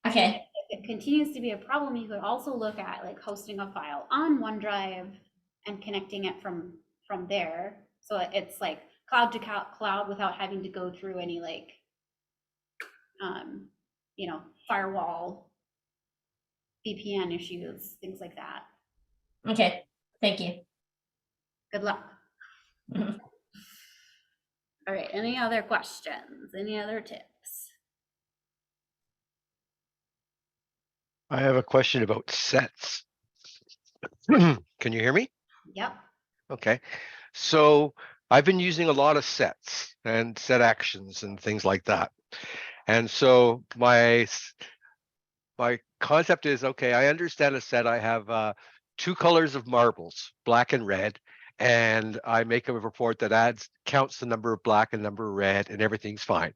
I Okay. think it continues to be a problem, you could also look at like hosting a file on OneDrive and connecting it from there. So it's like cloud to cloud without having to go through any like, you know, firewall, VPN issues, things like that. Okay, thank you. Good luck. Mhm. All right, any other questions? Any other tips? I have a question about sets. Can you hear me? Yep. Okay. So I've been using a lot of sets and set actions and things like that. And so my concept is, okay, I understand a set. I have 2 colors of marbles, black and red, and I make a report that counts the number of black and number of red, and everything's fine.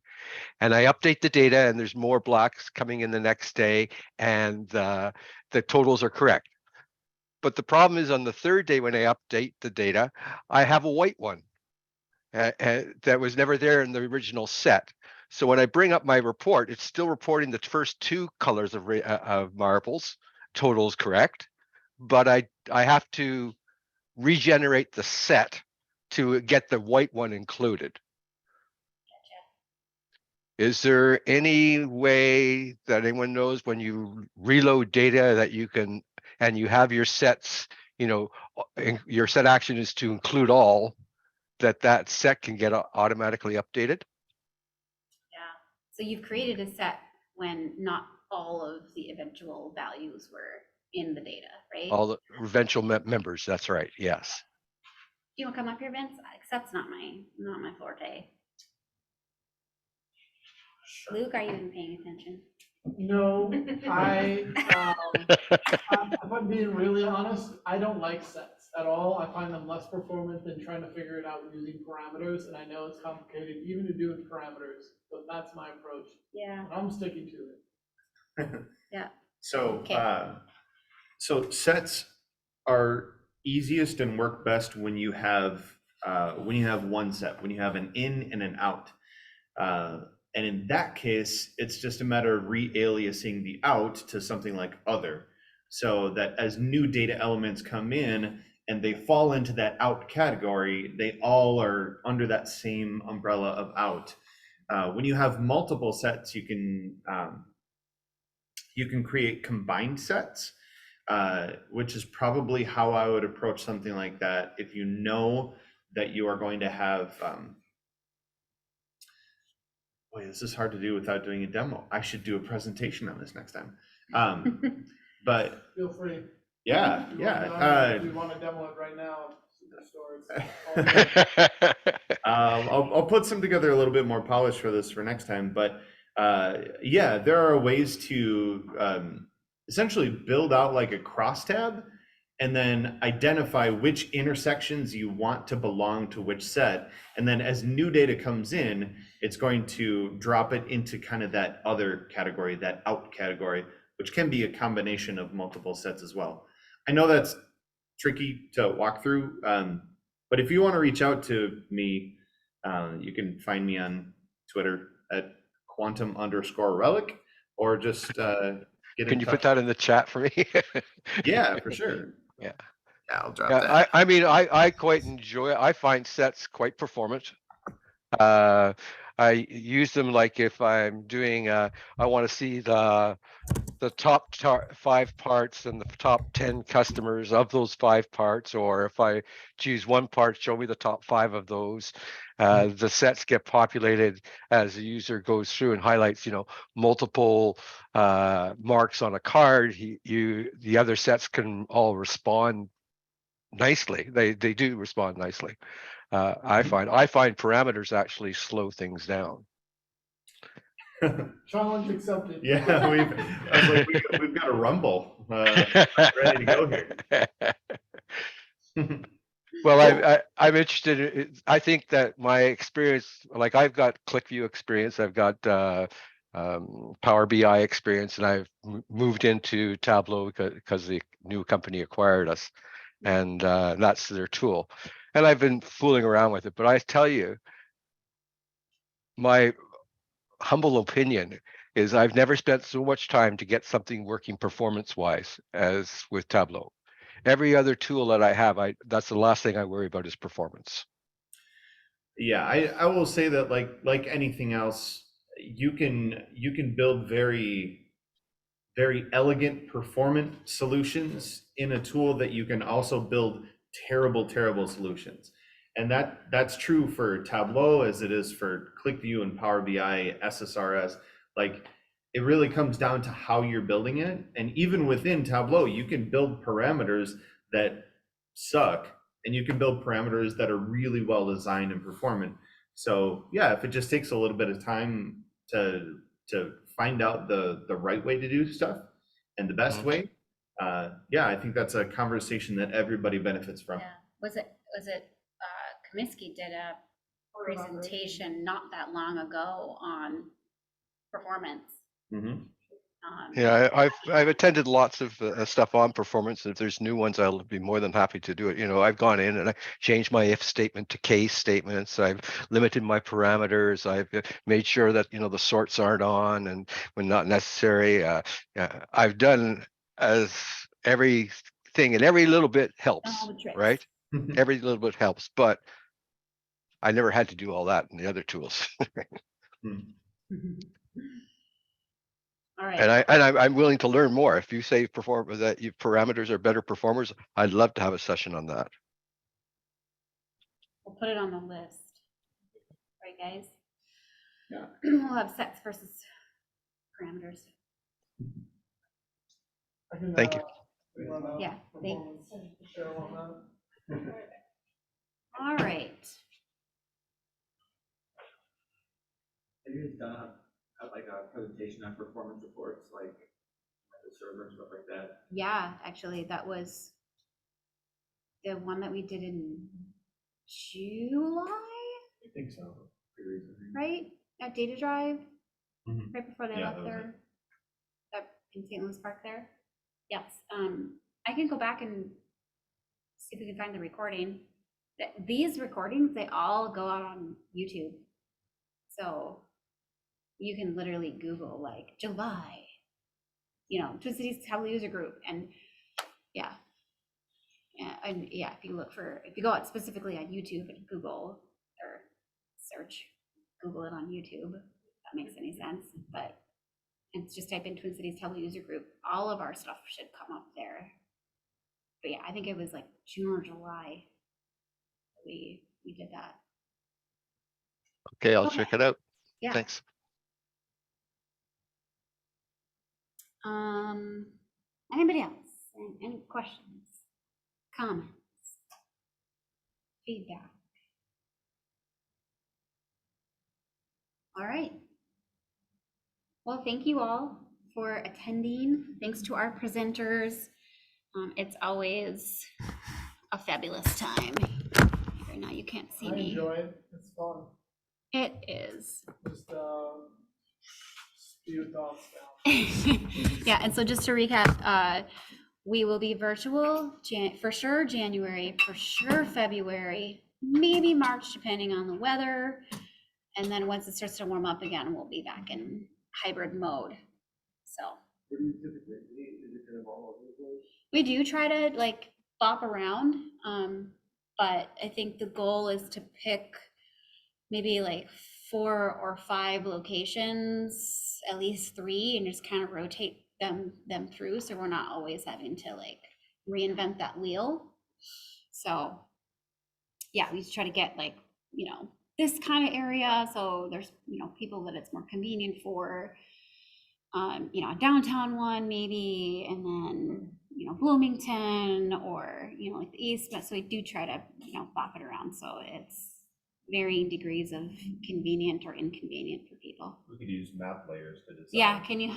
And I update the data, and there's more blacks coming in the next day, and the totals are correct. But the problem is on the 3rd day when I update the data, I have a white one that was never there in the original set. So when I bring up my report, it's still reporting the first 2 colors of marbles, totals correct, but I have to regenerate the set to get the white one included. Is there any way that anyone knows when you reload data that you can, and you have your sets, you know, your set action is to include all, that set can get automatically updated? Yeah. So you've created a set when not all of the eventual values were in the data, right? All the eventual members, that's right, yes. Do you want to come up here, Vince? Because that's not my forte. Luke, are you even paying attention? No, if I'm being really honest, I don't like sets at all. I find them less performant than trying to figure it out using parameters, and I know it's complicated even to do with parameters, but that's my approach. Yeah. And I'm sticking to it. Yeah. So, Okay. so sets are easiest and work best when you have one set, when you have an in and an out. And in that case, it's just a matter of re-aliasing the out to something like other, so that as new data elements come in and they fall into that out category, they all are under that same umbrella of out. When you have multiple sets, you can create combined sets, which is probably how I would approach something like that. If you know that you are going to have, boy, this is hard to do without doing a demo. I should do a presentation on this next time. But Feel free. yeah, If you want to demo it right now, I'll put some together a little bit more polished for this for next time. But yeah, there are ways to essentially build out like a crosstab and then identify which intersections you want to belong to which set. And then as new data comes in, it's going to drop it into kind of that other category, that out category, which can be a combination of multiple sets as well. I know that's tricky to walk through, but if you want to reach out to me, you can find me on Twitter at quantum_relic, or just get in touch. Can you put that in the chat for me? Yeah, for sure. Yeah. Yeah, I'll drop that. I mean, I quite enjoy it. I find sets quite performant. I use them like if I'm doing, I want to see the top 5 parts and the top 10 customers of those 5 parts, or if I choose one part, show me the top 5 of those. The sets get populated as the user goes through and highlights, you know, multiple marks on a card. The other sets can all respond nicely. They do respond nicely. I find parameters actually slow things down. Challenge accepted. Yeah, we've got a rumble ready to go here. Well, I'm interested. I think that my experience, like I've got ClickView experience, I've got Power BI experience, and I've moved into Tableau because the new company acquired us, and that's their tool. And I've been fooling around with it, but I tell you, my humble opinion is I've never spent so much time to get something working performance-wise as with Tableau. Every other tool that I have, that's the last thing I worry about is performance. Yeah, I will say that like anything else, you can build very elegant performant solutions in a tool that you can also build terrible solutions. And that's true for Tableau as it is for ClickView and Power BI, SSRS. Like, it really comes down to how you're building it. And even within Tableau, you can build parameters that suck, and you can build parameters that are really well designed and performant. So yeah, if it just takes a little bit of time to find out the right way to do stuff and the best way, yeah, I think that's a conversation that everybody benefits from. Yeah. Was it Comiskey did a presentation not that long ago on performance. Mm-hmm. Yeah, I've attended lots of stuff on performance. If there's new ones, I'll be more than happy to do it. You know, I've gone in and I changed my if statement to case statements. I've limited my parameters. I've made sure that, you know, the sorts aren't on and when not necessary. I've done as everything, and every little bit helps, right? Every little bit helps, but I never had to do all that in the other tools. All right. And I'm willing to learn more. If you say parameters are better performers, I'd love to have a session on that. We'll put it on the list. Right, guys? Yeah. We'll have sets versus parameters. Thank you. Yeah, thanks. All right. Have you done like a presentation on performance reports, like the server and stuff like that? Yeah, actually, that was the one that we did in July, I think so. right? At Data Drive, Mhm. right before they Yeah, left that was there, up in St. Louis Park there. Yes, I can go back and see if we can find the recording. These recordings, they all go out on YouTube. So you can literally Google like July, you know, Twin Cities Tableau user group, and yeah. And yeah, if you go out specifically on YouTube and Google or search, Google it on YouTube, if that makes any sense. But it's just type in Twin Cities Tableau user group. All of our stuff should come up there. But yeah, I think it was like June or July that we did that. Okay, I'll check it out. Yeah. Thanks. Anybody else? Any questions, comments, feedback? All right. Well, thank you all for attending. Thanks to our presenters. It's always a fabulous time. Right now you can't see I me. enjoy it. It's fun. It is. Just spew thoughts down. Yeah, and so just to recap, we will be virtual for sure January, for sure February, maybe March, depending on the weather. And then once it starts to warm up again, we'll be back in hybrid mode. So we do try to like bop around, but I think the goal is to pick maybe like 4 or 5 locations, at least 3, and just kind of rotate them through, so we're not always having to like reinvent that wheel. So yeah, we try to get like, you know, this kind of area, so there's, you know, people that it's more convenient for, you know, a downtown one maybe, and then, you know, Bloomington, or, you know, like the East. But so we do try to, you know, bop it around, so it's varying degrees of convenient or inconvenient for people. We could use map layers to decide. Yeah, can you?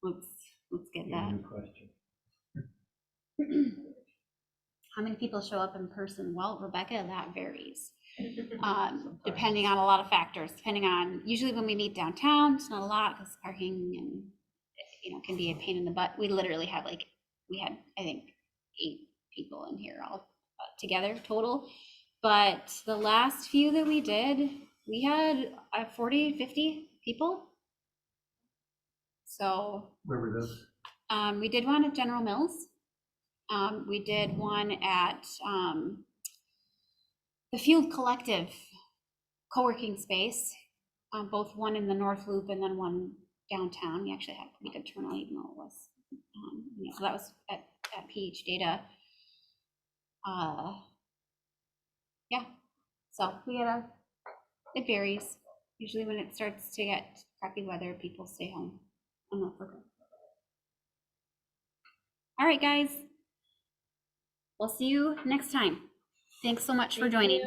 Let's get that. New question. How many people show up in person? Well, Rebecca, that varies. Depending on a lot of factors, depending on, usually when we meet downtown, it's not a lot because parking and, you know, can be a pain in the butt. We literally had like, we had, I think, 8 people in here all together total. But the last few that we did, we had 40, 50 people. So Where were those? we did one at General Mills. We did one at the Field Collective co-working space, both one in the North Loop and then one downtown. We actually had a pretty good turnout, even though it was, so that was at PhData. Yeah, so we had it varies. Usually when it starts to get crappy weather, people stay home. All right, guys. We'll see you next time. Thanks so much for joining.